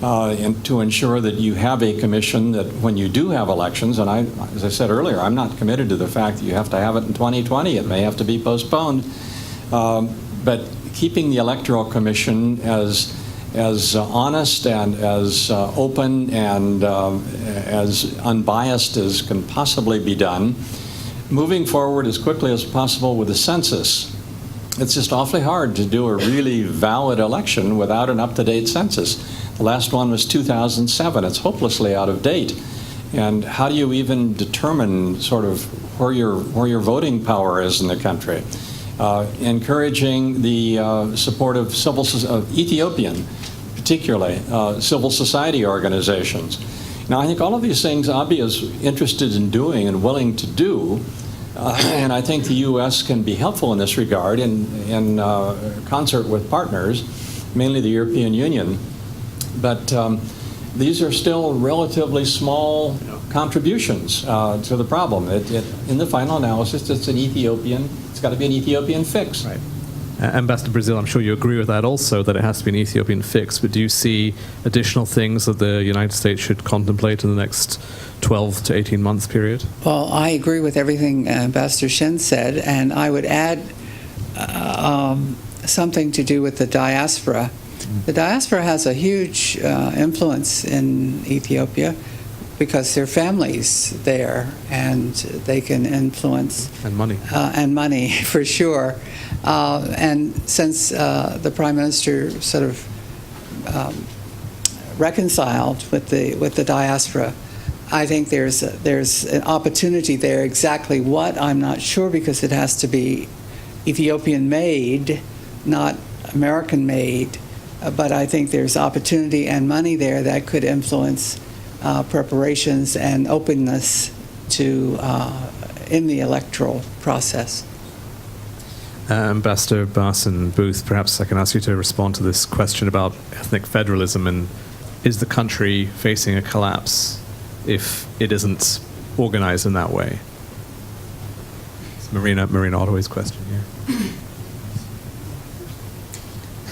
and to ensure that you have a commission that when you do have elections, and as I said earlier, I'm not committed to the fact that you have to have it in 2020. It may have to be postponed. But keeping the Electoral Commission as honest and as open and as unbiased as can possibly be done, moving forward as quickly as possible with the census. It's just awfully hard to do a really valid election without an up-to-date census. The last one was 2007. It's hopelessly out of date. And how do you even determine sort of where your voting power is in the country? Encouraging the support of Ethiopian, particularly civil society organizations. Now, I think all of these things Abiy is interested in doing and willing to do, and I think the U.S. can be helpful in this regard in concert with partners, mainly the European Union. But these are still relatively small contributions to the problem. In the final analysis, it's got to be an Ethiopian fix. Right. Ambassador Brazil, I'm sure you agree with that also, that it has to be an Ethiopian fix, but do you see additional things that the United States should contemplate in the next 12 to 18 months period? Well, I agree with everything Ambassador Shin said, and I would add something to do with the diaspora. The diaspora has a huge influence in Ethiopia because there are families there, and they can influence. And money. And money, for sure. And since the Prime Minister sort of reconciled with the diaspora, I think there's an opportunity there. Exactly what, I'm not sure, because it has to be Ethiopian-made, not American-made. But I think there's opportunity and money there that could influence preparations and openness to in the electoral process. Ambassador Barson-Booth, perhaps I can ask you to respond to this question about ethnic federalism, and is the country facing a collapse if it isn't organized in that way? It's Marina Ottaway's question here.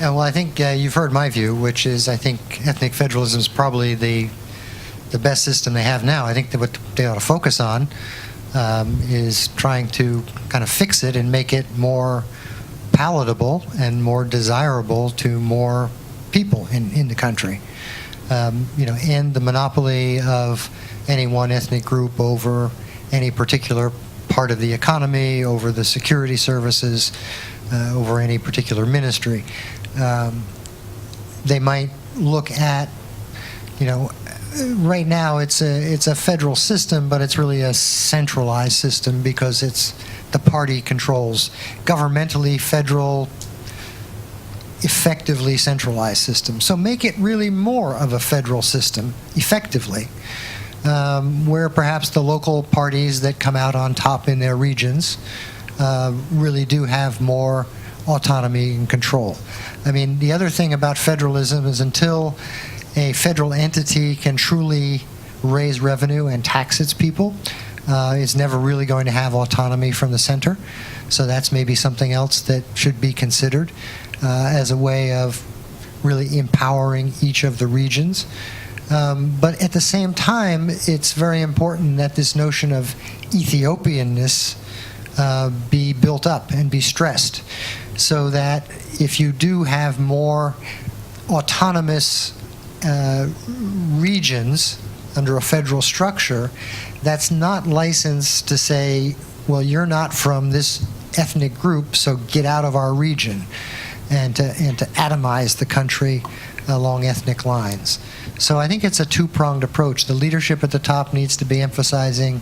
Yeah, well, I think you've heard my view, which is I think ethnic federalism is probably the best system they have now. I think that what they ought to focus on is trying to kind of fix it and make it more palatable and more desirable to more people in the country. End the monopoly of any one ethnic group over any particular part of the economy, over the security services, over any particular ministry. They might look at, right now it's a federal system, but it's really a centralized system because it's the party controls. Governmentally federal, effectively centralized system. So make it really more of a federal system, effectively, where perhaps the local parties that come out on top in their regions really do have more autonomy and control. I mean, the other thing about federalism is until a federal entity can truly raise revenue and tax its people, it's never really going to have autonomy from the center. So that's maybe something else that should be considered as a way of really empowering each of the regions. But at the same time, it's very important that this notion of Ethiopianness be built up and be stressed, so that if you do have more autonomous regions under a federal structure, that's not licensed to say, well, you're not from this ethnic group, so get out of our region, and to atomize the country along ethnic lines. So I think it's a two-pronged approach. The leadership at the top needs to be emphasizing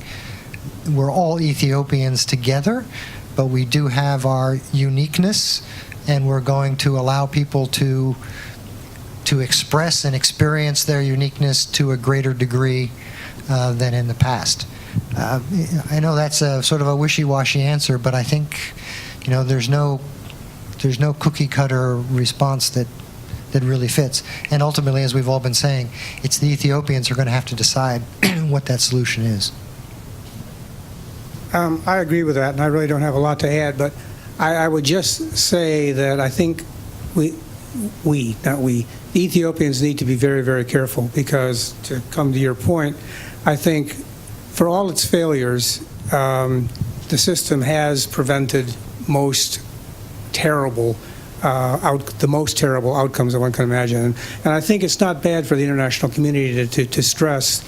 we're all Ethiopians together, but we do have our uniqueness, and we're going to allow people to express and experience their uniqueness to a greater degree than in the past. I know that's a sort of a wishy-washy answer, but I think, there's no cookie-cutter response that really fits. And ultimately, as we've all been saying, it's the Ethiopians who are going to have to decide what that solution is. I agree with that, and I really don't have a lot to add, but I would just say that I think the Ethiopians need to be very, very careful, because, to come to your point, I think for all its failures, the system has prevented the most terrible outcomes that one can imagine. And I think it's not bad for the international community to stress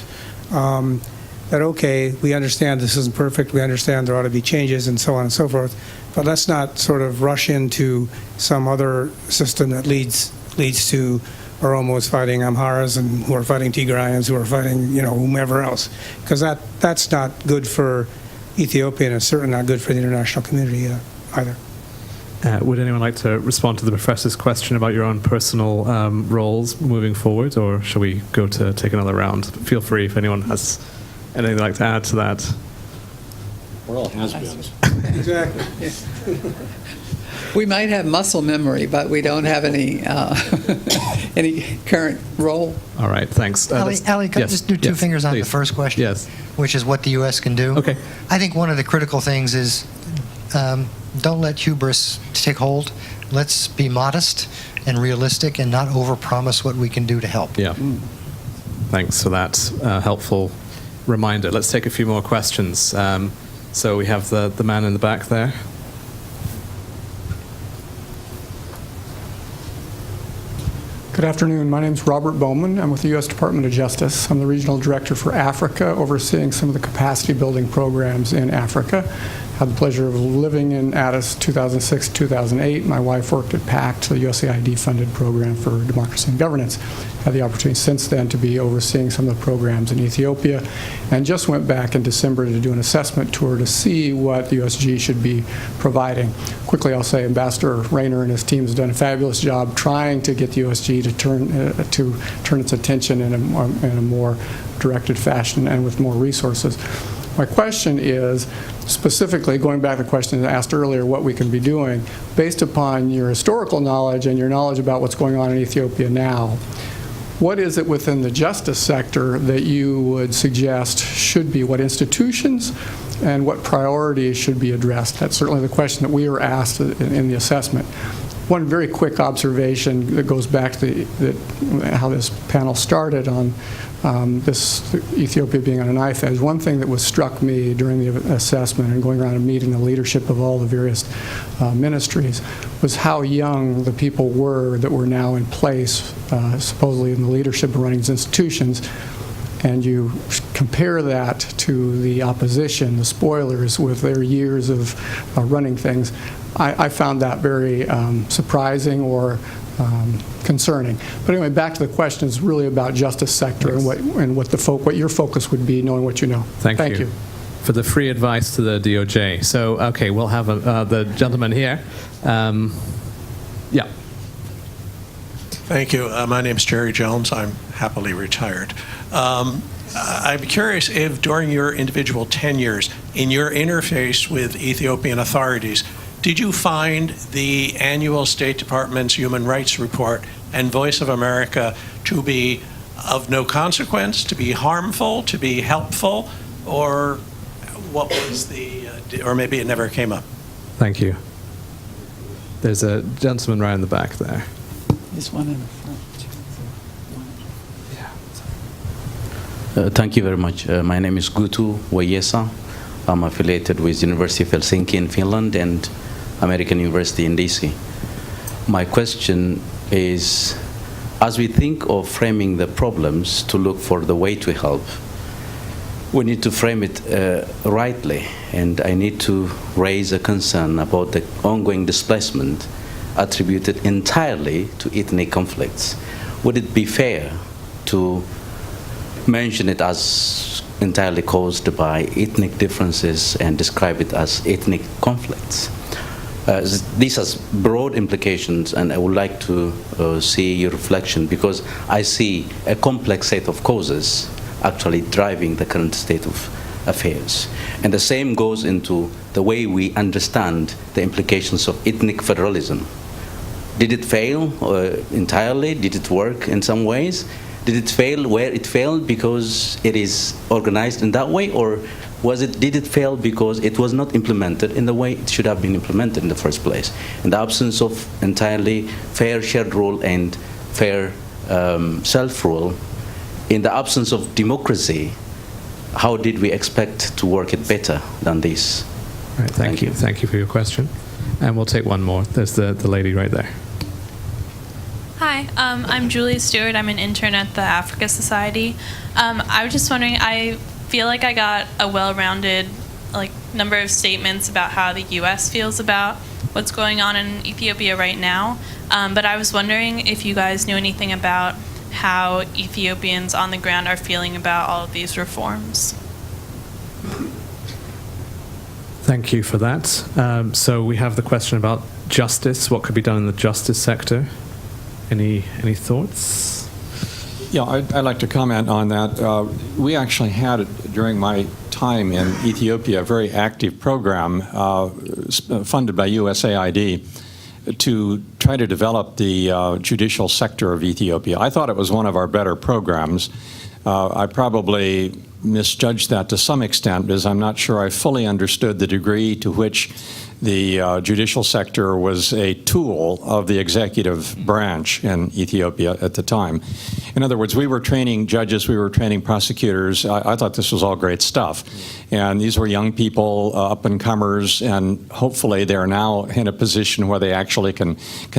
that, okay, we understand this isn't perfect, we understand there ought to be changes, and so on and so forth, but let's not sort of rush into some other system that leads to Oromo is fighting Amharas, and who are fighting Tigrayans, who are fighting, whomever else, because that's not good for Ethiopia, and it's certainly not good for the international community either. Would anyone like to respond to the professor's question about your own personal roles moving forward, or shall we go to take another round? Feel free if anyone has anything they'd like to add to that. We're all has-beens. Exactly. We might have muscle memory, but we don't have any current role. All right, thanks. Ali, can I just do two fingers on the first question? Yes. Which is what the U.S. can do. Okay. I think one of the critical things is don't let hubris take hold. Let's be modest and realistic and not overpromise what we can do to help. Yeah. Thanks for that helpful reminder. Let's take a few more questions. So we have the man in the back there. Good afternoon. My name is Robert Bowman. I'm with the U.S. Department of Justice. I'm the Regional Director for Africa, overseeing some of the capacity building programs in Africa. Had the pleasure of living in Addis 2006-2008. My wife worked at PACT, the USAID-funded program for democracy and governance. Had the opportunity since then to be overseeing some of the programs in Ethiopia, and just went back in December to do an assessment tour to see what the USG should be providing. Quickly, I'll say Ambassador Rayner and his team has done a fabulous job trying to get the USG to turn its attention in a more directed fashion and with more resources. My question is, specifically, going back to the question asked earlier, what we can be doing, based upon your historical knowledge and your knowledge about what's going on in Ethiopia now, what is it within the justice sector that you would suggest should be, what institutions and what priorities should be addressed? That's certainly the question that we were asked in the assessment. One very quick observation that goes back to how this panel started on this Ethiopia being on a knife edge. One thing that was struck me during the assessment and going around and meeting the leadership of all the various ministries was how young the people were that were now in place, supposedly in the leadership of running these institutions. And you compare that to the opposition, the spoilers, with their years of running things. I found that very surprising or concerning. But anyway, back to the question is really about justice sector. Yes. and what your focus would be, knowing what you know. Thank you for the free advice to the DOJ. So, okay, we'll have the gentleman here. Yeah. Thank you. My name is Jerry Jones. I'm happily retired. I'm curious if during your individual tenures, in your interface with Ethiopian authorities, did you find the annual State Department's Human Rights Report and Voice of America to be of no consequence, to be harmful, to be helpful, or what was or maybe it never came up? Thank you. There's a gentleman right in the back there. There's one in the front. Thank you very much. My name is Gutu Wayesa. I'm affiliated with University of Helsinki in Finland and American University in DC. My question is, as we think of framing the problems to look for the way to help, we need to frame it rightly. And I need to raise a concern about the ongoing displacement attributed entirely to ethnic conflicts. Would it be fair to mention it as entirely caused by ethnic differences and describe it as ethnic conflicts? This has broad implications, and I would like to see your reflection, because I see a complex set of causes actually driving the current state of affairs. And the same goes into the way we understand the implications of ethnic federalism. Did it fail entirely? Did it work in some ways? Did it fail where it failed because it is organized in that way, or did it fail because it was not implemented in the way it should have been implemented in the first place? In the absence of entirely fair shared rule and fair self-rule, in the absence of democracy, how did we expect to work it better than this? Right, thank you. Thank you for your question. And we'll take one more. There's the lady right there. Hi, I'm Julia Stewart. I'm an intern at the Africa Society. I was just wondering, I feel like I got a well-rounded number of statements about how the U.S. feels about what's going on in Ethiopia right now. But I was wondering if you guys knew anything about how Ethiopians on the ground are feeling about all of these reforms. Thank you for that. So we have the question about justice. What could be done in the justice sector? Any thoughts? Yeah, I'd like to comment on that. We actually had, during my time in Ethiopia, a very active program funded by USAID to try to develop the judicial sector of Ethiopia. I thought it was one of our better programs. I probably misjudged that to some extent, because I'm not sure I fully understood the degree to which the judicial sector was a tool of the executive branch in Ethiopia at the time. In other words, we were training judges, we were training prosecutors. I thought this was all great stuff. And these were young people, up-and-comers, and hopefully they're now in a position where they actually can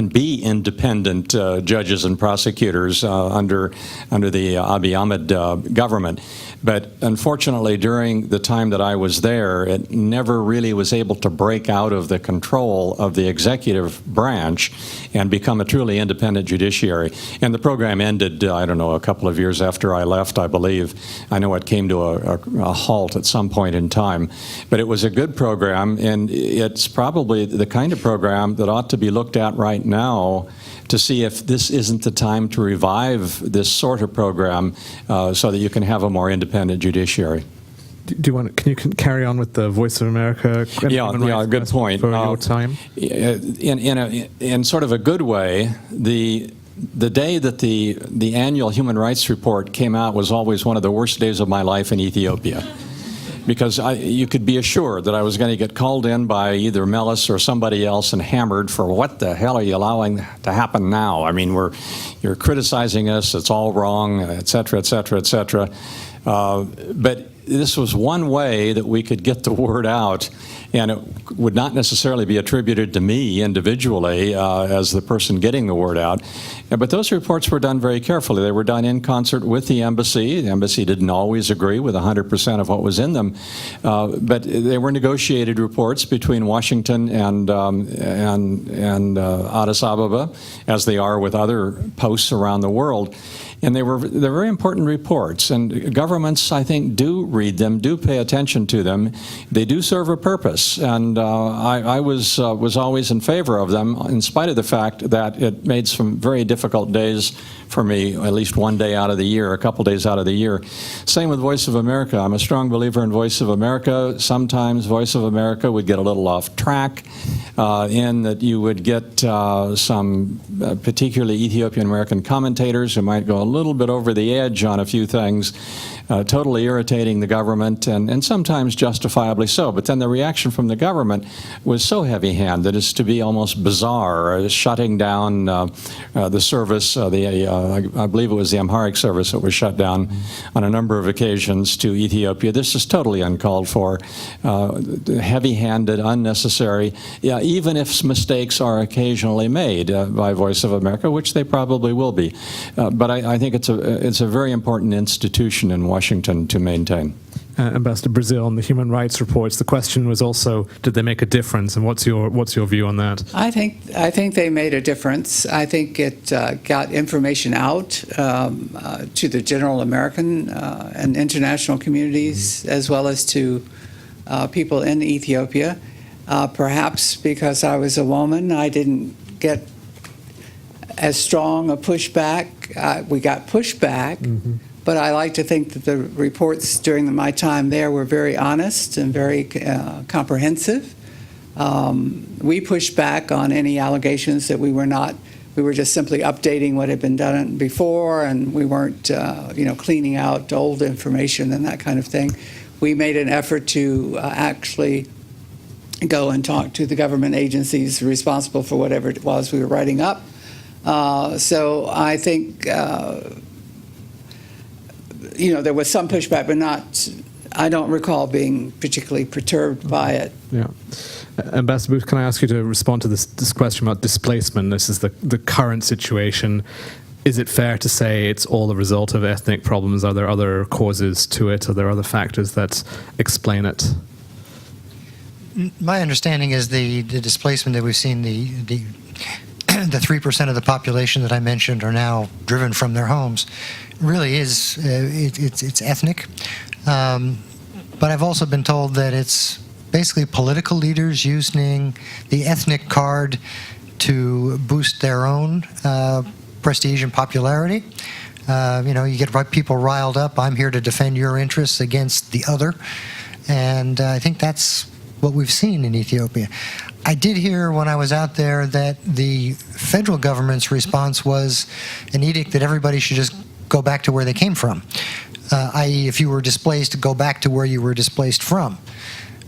be independent judges and prosecutors under the Abiy Ahmed government. But unfortunately, during the time that I was there, it never really was able to break out of the control of the executive branch and become a truly independent judiciary. And the program ended, I don't know, a couple of years after I left, I believe. I know it came to a halt at some point in time. But it was a good program, and it's probably the kind of program that ought to be looked at right now to see if this isn't the time to revive this sort of program so that you can have a more independent judiciary. Do you want? Can you carry on with the Voice of America? Yeah, good point. For your time, in sort of a good way, the day that the annual human rights report came out was always one of the worst days of my life in Ethiopia. Because you could be assured that I was going to get called in by either Melis or somebody else and hammered for what the hell are you allowing to happen now? I mean, you're criticizing us, it's all wrong, et cetera, et cetera, et cetera. But this was one way that we could get the word out, and it would not necessarily be attributed to me individually as the person getting the word out. But those reports were done very carefully. They were done in concert with the embassy. The embassy didn't always agree with 100% of what was in them, but they were negotiated reports between Washington and Addis Ababa, as they are with other posts around the world. And they're very important reports, and governments, I think, do read them, do pay attention to them. They do serve a purpose, and I was always in favor of them, in spite of the fact that it made some very difficult days for me, at least one day out of the year, a couple days out of the year. Same with Voice of America. I'm a strong believer in Voice of America. Sometimes Voice of America would get a little off track in that you would get some particularly Ethiopian American commentators who might go a little bit over the edge on a few things. totally irritating the government, and sometimes justifiably so. But then the reaction from the government was so heavy-handed as to be almost bizarre, shutting down the service. I believe it was the Amharic service that was shut down on a number of occasions to Ethiopia. This is totally uncalled for, heavy-handed, unnecessary, even if mistakes are occasionally made by Voice of America, which they probably will be. But I think it's a very important institution in Washington to maintain. Ambassador Brazil, on the human rights reports, the question was also, did they make a difference? And what's your view on that? I think they made a difference. I think it got information out to the general American and international communities, as well as to people in Ethiopia. Perhaps because I was a woman, I didn't get as strong a pushback. We got pushback. But I like to think that the reports during my time there were very honest and very comprehensive. We pushed back on any allegations that we were just simply updating what had been done before, and we weren't, cleaning out old information and that kind of thing. We made an effort to actually go and talk to the government agencies responsible for whatever it was we were writing up. So I think there was some pushback, but not. I don't recall being particularly perturbed by it. Yeah. Ambassador Booth, can I ask you to respond to this question about displacement? This is the current situation. Is it fair to say it's all the result of ethnic problems? Are there other causes to it? Are there other factors that explain it? My understanding is the displacement that we've seen, the 3% of the population that I mentioned are now driven from their homes, really is it's ethnic. But I've also been told that it's basically political leaders using the ethnic card to boost their own prestige and popularity. You get people riled up. I'm here to defend your interests against the other. And I think that's what we've seen in Ethiopia. I did hear when I was out there that the federal government's response was an edict that everybody should just go back to where they came from, i.e. if you were displaced, go back to where you were displaced from.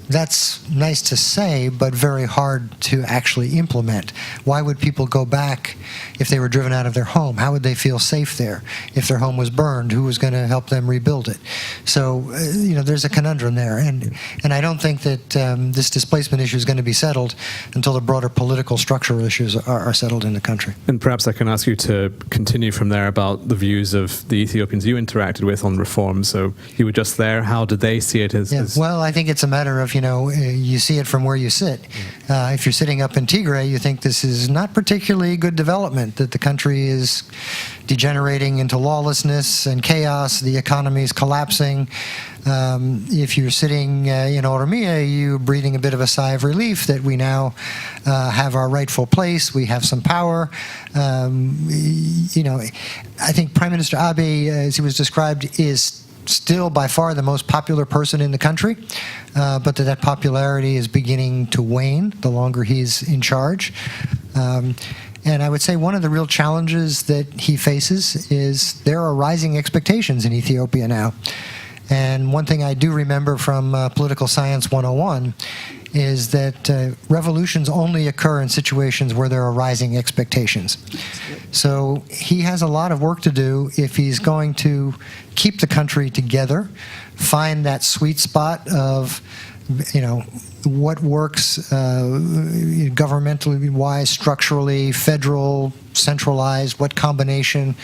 That's nice to say, but very hard to actually implement. Why would people go back if they were driven out of their home? How would they feel safe there? If their home was burned, who was going to help them rebuild it? So, there's a conundrum there. And I don't think that this displacement issue is going to be settled until the broader political structural issues are settled in the country. And perhaps I can ask you to continue from there about the views of the Ethiopians you interacted with on reform. So you were just there. How did they see it as? Well, I think it's a matter of, you see it from where you sit. If you're sitting up in Tigray, you think this is not particularly good development, that the country is degenerating into lawlessness and chaos, the economy is collapsing. If you're sitting in Oromia, you're breathing a bit of a sigh of relief that we now have our rightful place, we have some power. I think Prime Minister Abe, as he was described, is still by far the most popular person in the country, but that popularity is beginning to wane the longer he's in charge. And I would say one of the real challenges that he faces is there are rising expectations in Ethiopia now. And one thing I do remember from Political Science 101 is that revolutions only occur in situations where there are rising expectations. So he has a lot of work to do if he's going to keep the country together, find that sweet spot of, what works governmentally wise, structurally, federal, centralized, what combination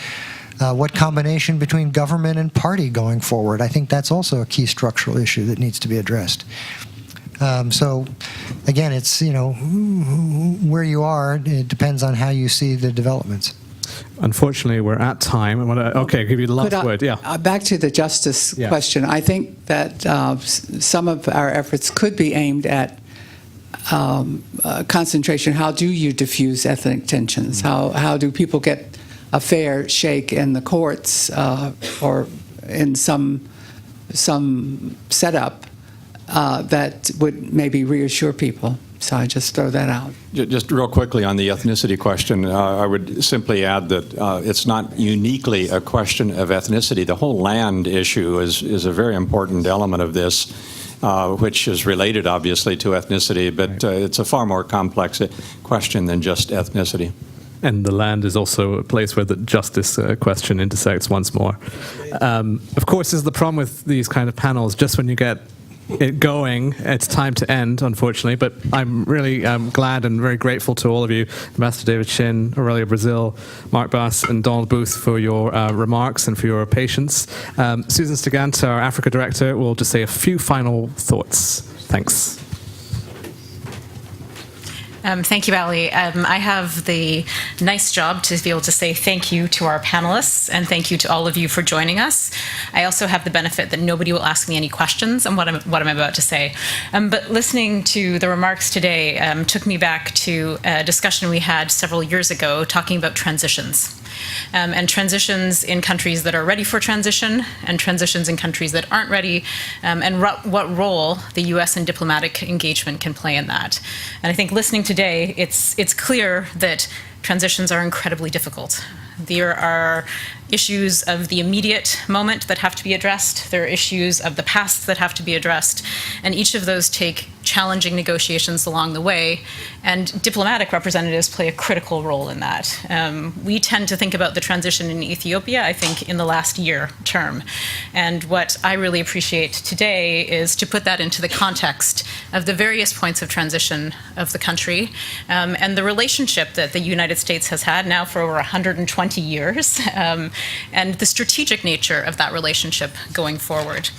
between government and party going forward. I think that's also a key structural issue that needs to be addressed. So, again, it's, where you are, it depends on how you see the developments. Unfortunately, we're at time. I want to, give you the last word. Yeah. Back to the justice question. I think that some of our efforts could be aimed at concentration. How do you diffuse ethnic tensions? How do people get a fair shake in the courts or in some setup that would maybe reassure people? So I just throw that out. Just real quickly on the ethnicity question, I would simply add that it's not uniquely a question of ethnicity. The whole land issue is a very important element of this, which is related, obviously, to ethnicity, but it's a far more complex question than just ethnicity. And the land is also a place where the justice question intersects once more. Of course, this is the problem with these kind of panels. Just when you get it going, it's time to end, unfortunately. But I'm really glad and very grateful to all of you, Ambassador David Shin, Aurelia Brazil, Mark Bass, and Donald Booth, for your remarks and for your patience. Susan Stiganta, our Africa Director, will just say a few final thoughts. Thanks. Thank you, Ali. I have the nice job to be able to say thank you to our panelists and thank you to all of you for joining us. I also have the benefit that nobody will ask me any questions on what I'm about to say. But listening to the remarks today took me back to a discussion we had several years ago talking about transitions. And transitions in countries that are ready for transition and transitions in countries that aren't ready, and what role the U.S. and diplomatic engagement can play in that. And I think listening today, it's clear that transitions are incredibly difficult. There are issues of the immediate moment that have to be addressed. There are issues of the past that have to be addressed. And each of those take challenging negotiations along the way. And diplomatic representatives play a critical role in that. We tend to think about the transition in Ethiopia, I think, in the last year term. And what I really appreciate today is to put that into the context of the various points of transition of the country, and the relationship that the United States has had now for over 120 years, and the strategic nature of that relationship going forward.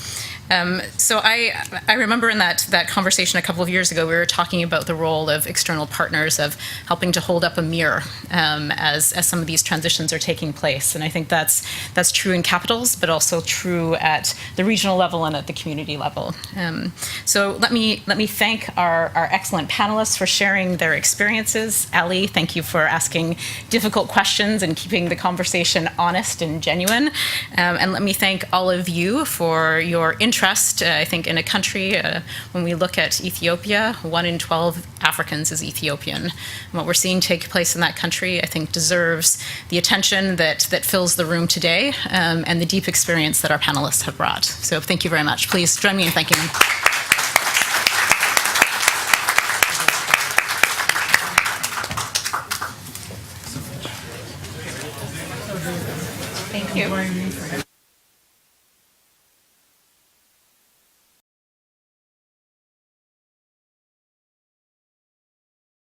So I remember in that conversation a couple of years ago, we were talking about the role of external partners, of helping to hold up a mirror as some of these transitions are taking place. And I think that's true in capitals, but also true at the regional level and at the community level. So let me thank our excellent panelists for sharing their experiences. Ali, thank you for asking difficult questions and keeping the conversation honest and genuine. And let me thank all of you for your interest. I think in a country, when we look at Ethiopia, 1 in 12 Africans is Ethiopian. And what we're seeing take place in that country, I think, deserves the attention that fills the room today, and the deep experience that our panelists have brought. So thank you very much. Please join me in thanking them. Thank you.